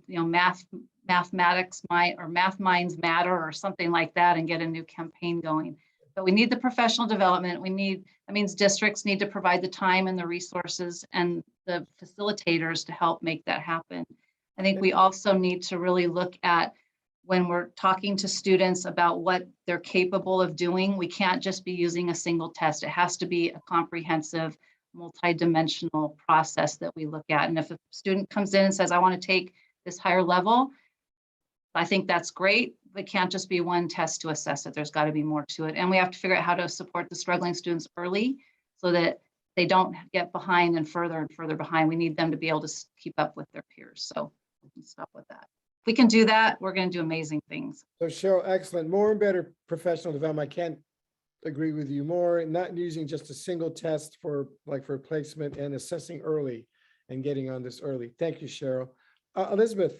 mathematics or math minds matter or something like that, and get a new campaign going. But we need the professional development. That means districts need to provide the time and the resources and the facilitators to help make that happen. I think we also need to really look at, when we're talking to students about what they're capable of doing, we can't just be using a single test. It has to be a comprehensive, multi-dimensional process that we look at. And if a student comes in and says, I want to take this higher level, I think that's great. It can't just be one test to assess it. There's got to be more to it. And we have to figure out how to support the struggling students early so that they don't get behind and further behind. We need them to be able to keep up with their peers. So we can stop with that. If we can do that, we're going to do amazing things. So Cheryl, excellent. More and better professional development. I can't agree with you more. And not using just a single test for placement, and assessing early and getting on this early. Thank you, Cheryl. Elizabeth.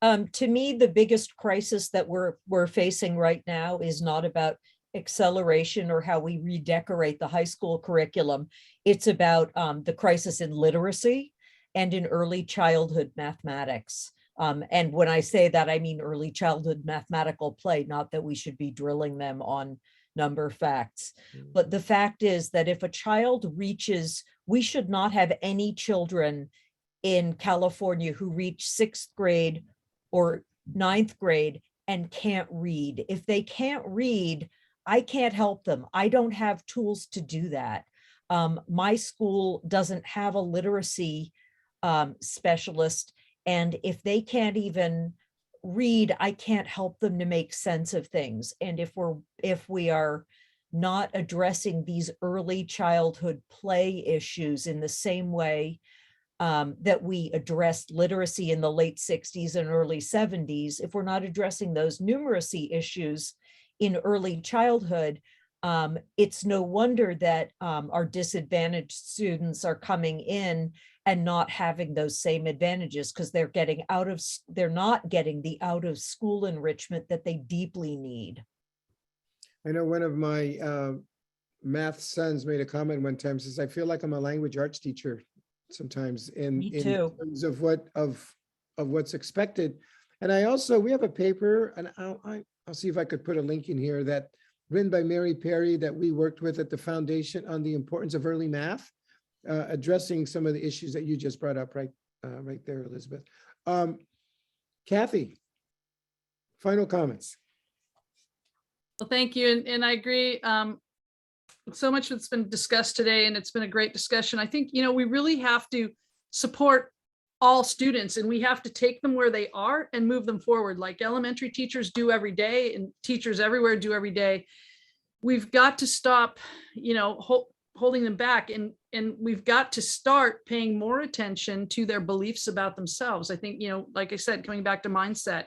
To me, the biggest crisis that we're facing right now is not about acceleration or how we redecorate the high school curriculum. It's about the crisis in literacy and in early childhood mathematics. And when I say that, I mean early childhood mathematical play, not that we should be drilling them on number facts. But the fact is that if a child reaches, we should not have any children in California who reach 6th grade or 9th grade and can't read. If they can't read, I can't help them. I don't have tools to do that. My school doesn't have a literacy specialist. And if they can't even read, I can't help them to make sense of things. And if we are not addressing these early childhood play issues in the same way that we addressed literacy in the late 60s and early 70s, if we're not addressing those numeracy issues in early childhood, it's no wonder that our disadvantaged students are coming in and not having those same advantages, because they're not getting the out of school enrichment that they deeply need. I know one of my math sons made a comment one time, says, I feel like I'm a language arts teacher sometimes in terms of what's expected. And we have a paper, and I'll see if I could put a link in here, that written by Mary Perry that we worked with at the foundation on the importance of early math, addressing some of the issues that you just brought up right there, Elizabeth. Cathy, final comments. Well, thank you. And I agree. So much that's been discussed today, and it's been a great discussion. I think, we really have to support all students, and we have to take them where they are and move them forward, like elementary teachers do every day and teachers everywhere do every day. We've got to stop, holding them back. And we've got to start paying more attention to their beliefs about themselves. I think, like I said, coming back to mindset,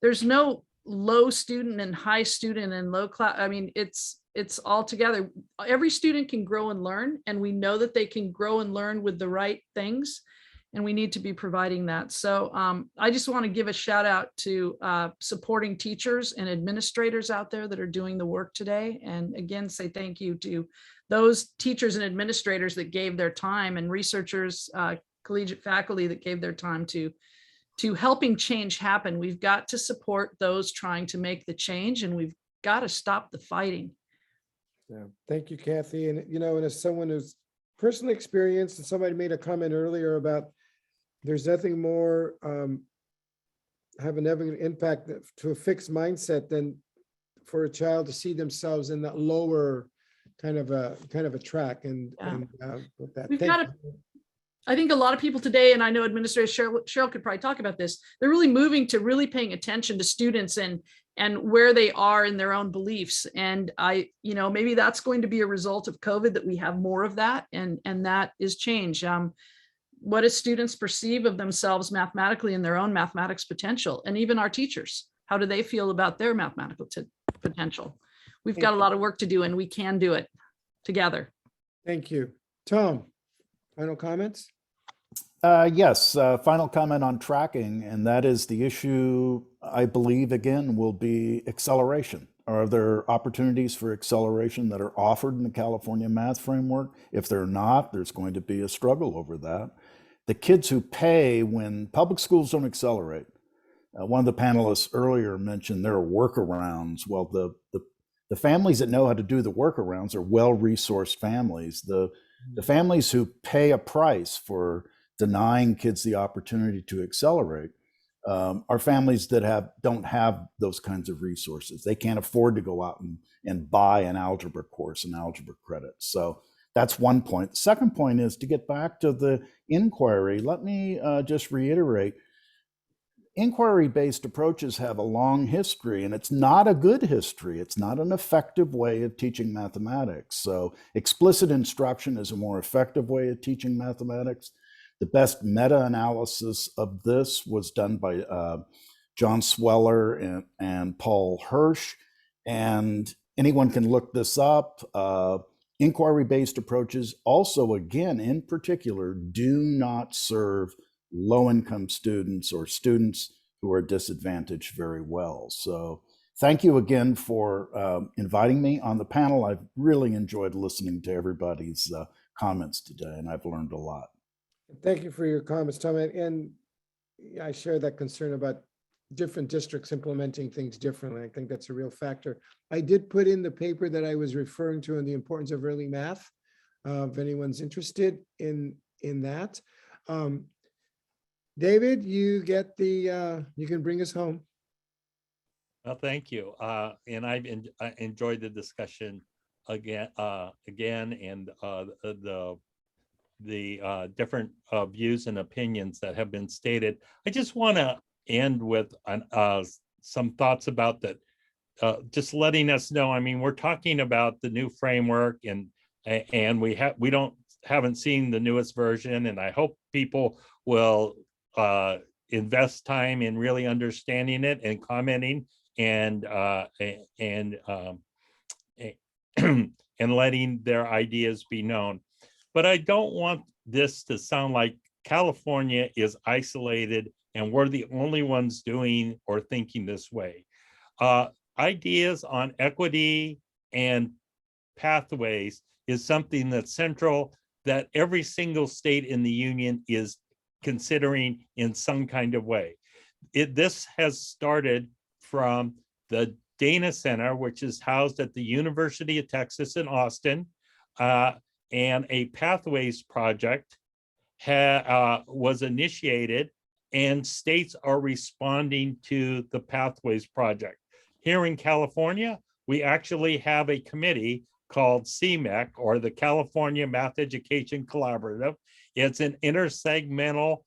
there's no low student and high student and low class. I mean, it's all together. Every student can grow and learn, and we know that they can grow and learn with the right things, and we need to be providing that. So I just want to give a shout out to supporting teachers and administrators out there that are doing the work today. And again, say thank you to those teachers and administrators that gave their time, and researchers, collegiate faculty that gave their time to helping change happen. We've got to support those trying to make the change, and we've got to stop the fighting. Yeah, thank you, Cathy. And, and as someone who's personally experienced, and somebody made a comment earlier about there's nothing more have an impact to a fixed mindset than for a child to see themselves in that lower kind of a track. And, with that, We've got to, I think a lot of people today, and I know Administrator Cheryl could probably talk about this, they're really moving to really paying attention to students and where they are in their own beliefs. And maybe that's going to be a result of COVID, that we have more of that, and that is change. What do students perceive of themselves mathematically and their own mathematics potential? And even our teachers, how do they feel about their mathematical potential? We've got a lot of work to do, and we can do it together. Thank you. Tom, final comments? Yes, final comment on tracking, and that is the issue, I believe, again, will be acceleration. Are there opportunities for acceleration that are offered in the California math framework? If they're not, there's going to be a struggle over that. The kids who pay when public schools don't accelerate, one of the panelists earlier mentioned there are workarounds. Well, the families that know how to do the workarounds are well-resourced families. The families who pay a price for denying kids the opportunity to accelerate are families that don't have those kinds of resources. They can't afford to go out and buy an algebra course and algebra credits. So that's one point. The second point is to get back to the inquiry. Let me just reiterate, inquiry-based approaches have a long history, and it's not a good history. It's not an effective way of teaching mathematics. So explicit instruction is a more effective way of teaching mathematics. The best meta-analysis of this was done by John Sweller and Paul Hirsch, and anyone can look this up. Inquiry-based approaches also, again, in particular, do not serve low-income students or students who are disadvantaged very well. So thank you again for inviting me on the panel. I've really enjoyed listening to everybody's comments today, and I've learned a lot. Thank you for your comments, Tom. And I share that concern about different districts implementing things differently. I think that's a real factor. I did put in the paper that I was referring to on the importance of early math, if anyone's interested in that. David, you get you can bring us home. Well, thank you. And I enjoyed the discussion again, and the different views and opinions that have been stated. I just want to end with some thoughts about that, just letting us know. I mean, we're talking about the new framework, and we haven't seen the newest version, and I hope people will invest time in really understanding it and commenting and letting their ideas be known. But I don't want this to sound like California is isolated and we're the only ones doing or thinking this way. Ideas on equity and pathways is something that's central, that every single state in the union is considering in some kind of way. This has started from the Dana Center, which is housed at the University of Texas in Austin, and a Pathways project was initiated, and states are responding to the Pathways project. Here in California, we actually have a committee called CMEC, or the California Math Education Collaborative. It's an intersegmental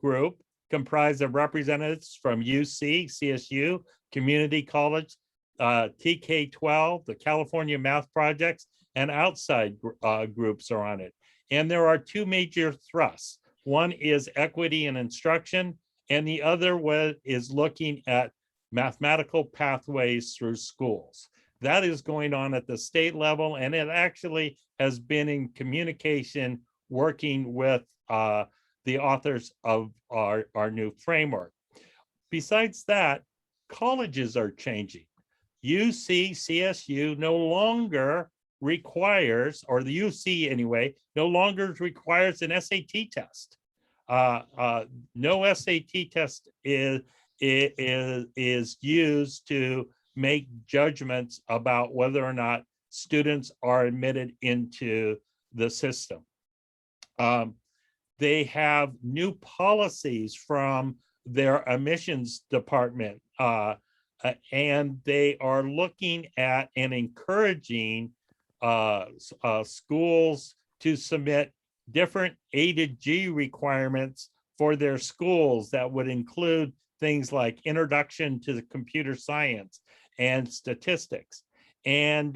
group comprised of representatives from UC, CSU, community college, TK12, the California Math Projects, and outside groups are on it. And there are two major thrusts. One is equity and instruction, and the other is looking at mathematical pathways through schools. That is going on at the state level, and it actually has been in communication working with the authors of our new framework. Besides that, colleges are changing. UC, CSU no longer requires, or the UC anyway, no longer requires an SAT test. No SAT test is used to make judgments about whether or not students are admitted into the system. They have new policies from their admissions department, and they are looking at and encouraging schools to submit different A to G requirements for their schools that would include things like introduction to the computer science and statistics. And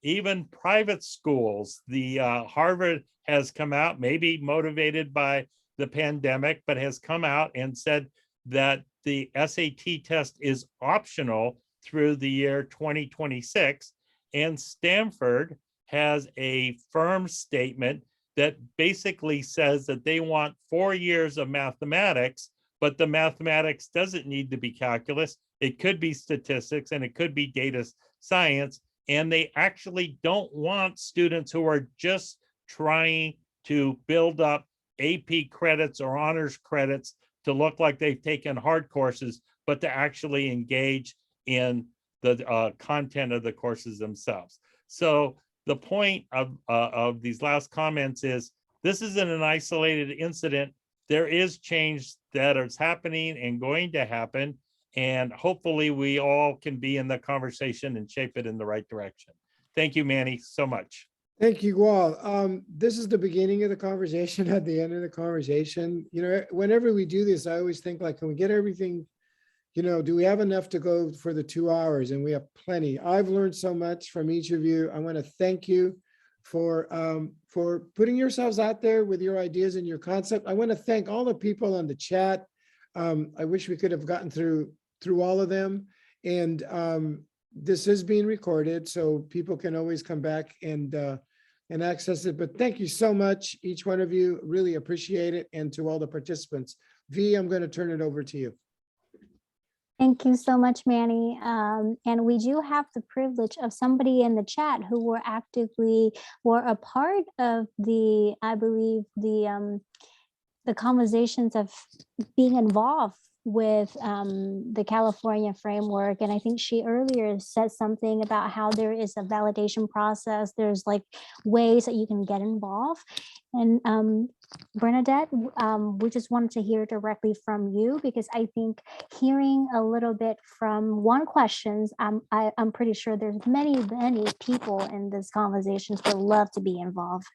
even private schools, the Harvard has come out, maybe motivated by the pandemic, but has come out and said that the SAT test is optional through the year 2026. And Stanford has a firm statement that basically says that they want 4 years of mathematics, but the mathematics doesn't need to be calculus. It could be statistics and it could be data science. And they actually don't want students who are just trying to build up AP credits or honors credits to look like they've taken hard courses, but to actually engage in the content of the courses themselves. So the point of these last comments is this isn't an isolated incident. There is change that is happening and going to happen. And hopefully we all can be in the conversation and shape it in the right direction. Thank you, Manny, so much. Thank you, Wall. This is the beginning of the conversation, at the end of the conversation. You know, whenever we do this, I always think like, can we get everything, you know, do we have enough to go for the 2 hours? And we have plenty. I've learned so much from each of you. I want to thank you for putting yourselves out there with your ideas and your concept. I want to thank all the people on the chat. I wish we could have gotten through all of them. And this is being recorded, so people can always come back and access it. But thank you so much, each one of you. Really appreciate it. And to all the participants. V, I'm going to turn it over to you. Thank you so much, Manny. And we do have the privilege of somebody in the chat who were a part of the, I believe, the conversations of being involved with the California framework. And I think she earlier said something about how there is a validation process. There's like ways that you can get involved. And Bernadette, we just wanted to hear directly from you, because I think hearing a little bit from one questions, I'm pretty sure there's many people in this conversations would love to be involved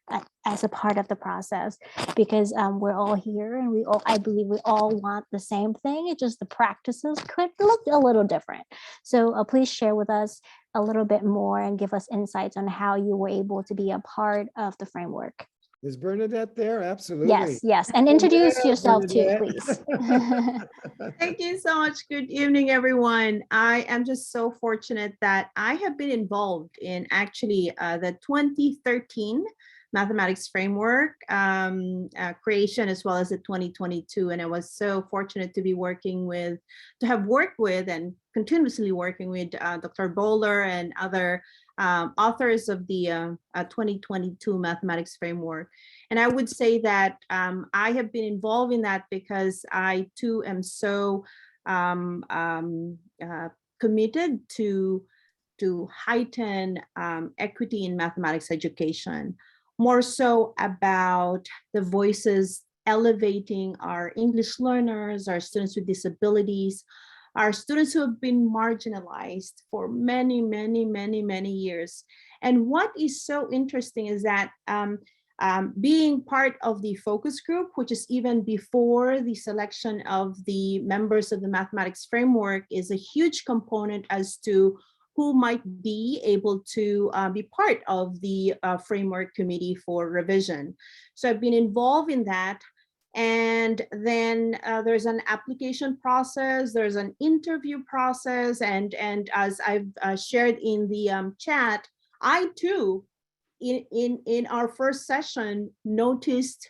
as a part of the process, because we're all here and I believe we all want the same thing. It's just the practices could look a little different. So please share with us a little bit more and give us insights on how you were able to be a part of the framework. Is Bernadette there? Absolutely. Yes. And introduce Yeah, yourself too, Bernadette. please. Thank you so much. Good evening, everyone. I am just so fortunate that I have been involved in actually the 2013 mathematics framework creation, as well as the 2022. And I was so fortunate to have worked with and continuously working with Dr. Bowler and other authors of the 2022 mathematics framework. And I would say that I have been involved in that because I too am so committed to heighten equity in mathematics education, more so about the voices elevating our English learners, our students with disabilities, our students who have been marginalized for many years. And what is so interesting is that being part of the focus group, which is even before the selection of the members of the mathematics framework, is a huge component as to who might be able to be part of the framework committee for revision. So I've been involved in that. And then there's an application process, there's an interview process, and as I've shared in the chat, I too, in our first session, noticed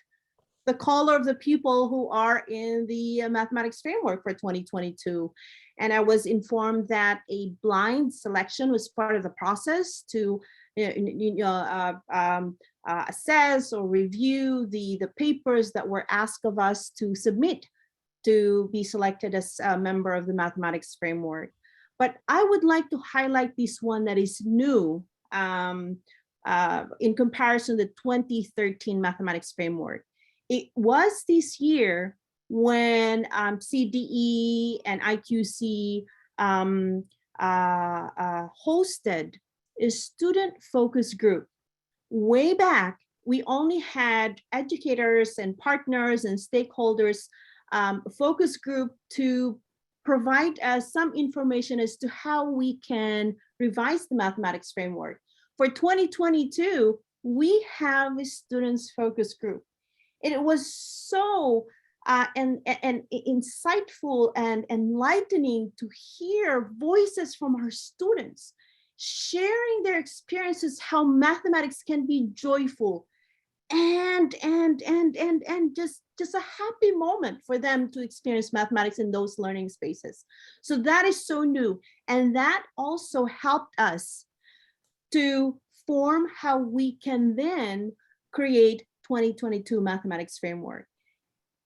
the color of the people who are in the mathematics framework for 2022. And I was informed that a blind selection was part of the process to assess or review the papers that were asked of us to submit to be selected as a member of the mathematics framework. But I would like to highlight this one that is new in comparison to the 2013 mathematics framework. It was this year when CDE and IQC hosted a student focus group. Way back, we only had educators and partners and stakeholders focus group to provide us some information as to how we can revise the mathematics framework. For 2022, we have a students focus group. It was so and insightful and enlightening to hear voices from our students sharing their experiences, how mathematics can be joyful and just a happy moment for them to experience mathematics in those learning spaces. So that is so new. And that also helped us to form how we can then create 2022 mathematics framework.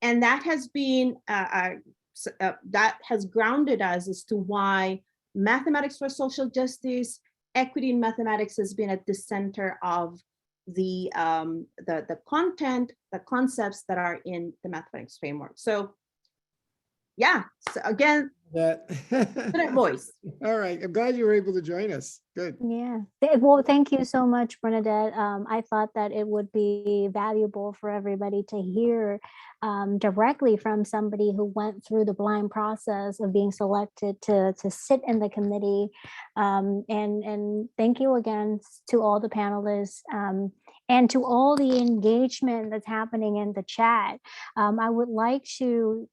And that has been, that has grounded us as to why mathematics for social justice, equity in mathematics has been at the center of the content, the concepts that are in the mathematics framework. So yeah, so again, That. student voice. All right, I'm glad you were able to join us. Good. Yeah, well, thank you so much, Bernadette. I thought that it would be valuable for everybody to hear directly from somebody who went through the blind process of being selected to sit in the committee. And thank you again to all the panelists and to all the engagement that's happening in the chat. I would like to,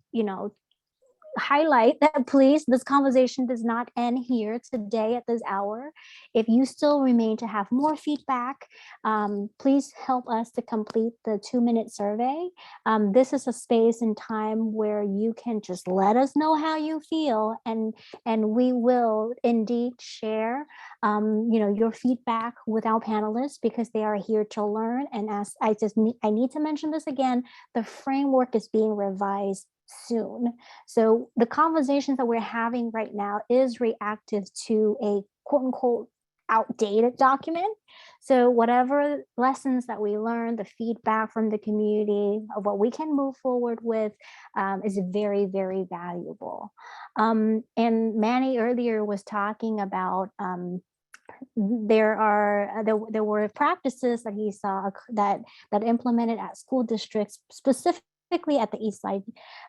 highlight that, please, this conversation does not end here today at this hour. If you still remain to have more feedback, please help us to complete the 2-minute survey. This is a space and time where you can just let us know how you feel, and we will indeed share your feedback with our panelists, because they are here to learn. And as I need to mention this again, the framework is being revised soon. So the conversations that we're having right now is reactive to a quote unquote outdated document. So whatever lessons that we learn, the feedback from the community of what we can move forward with is very, very valuable. And Manny earlier was talking about there were practices that he saw that implemented at school districts, specifically at the East Side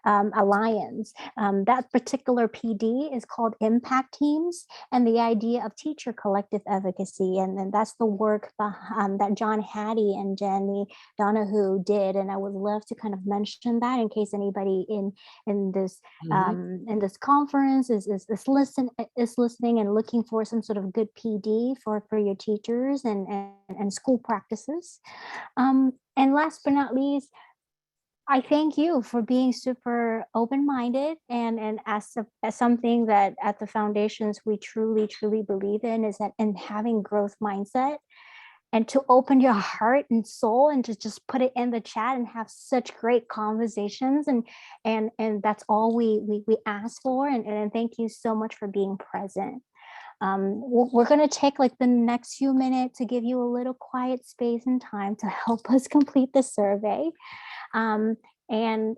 Alliance. That particular PD is called impact teams, and the idea of teacher collective advocacy. And that's the work that John Hattie and Jenny Donahue did. And I would love to kind of mention that in case anybody in this in this conference is listening and looking for some sort of good PD for your teachers and school practices. And last but not least, I thank you for being super open-minded, and as something that at the foundations we truly believe in is that in having growth mindset, and to open your heart and soul and to just put it in the chat and have such great conversations, and that's all we ask for. And thank you so much for being present. We're going to take like the next few minutes to give you a little quiet space and time to help us complete the survey. And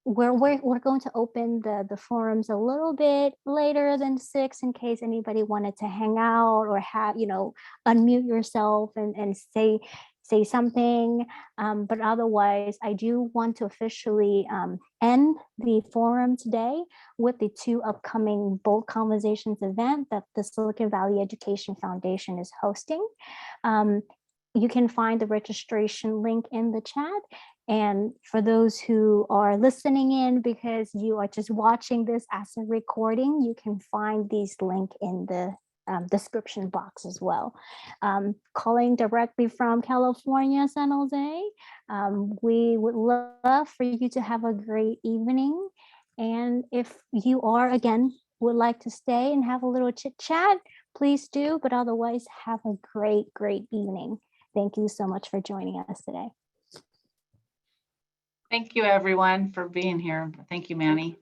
we're going to open the forums a little bit later than 6 in case anybody wanted to hang out or have, unmute yourself and say say something. But otherwise, I do want to officially end the forum today with the 2 upcoming Bold Conversations event that the Silicon Valley Education Foundation is hosting. You can find the registration link in the chat. And for those who are listening in because you are just watching this as a recording, you can find these link in the description box as well. Calling directly from California, San Jose, we would love for you to have a great evening. And if you are, again, would like to stay and have a little chit chat, please do. But otherwise, have a great evening. Thank you so much for joining us today. Thank you, everyone, for being here. Thank you, Manny.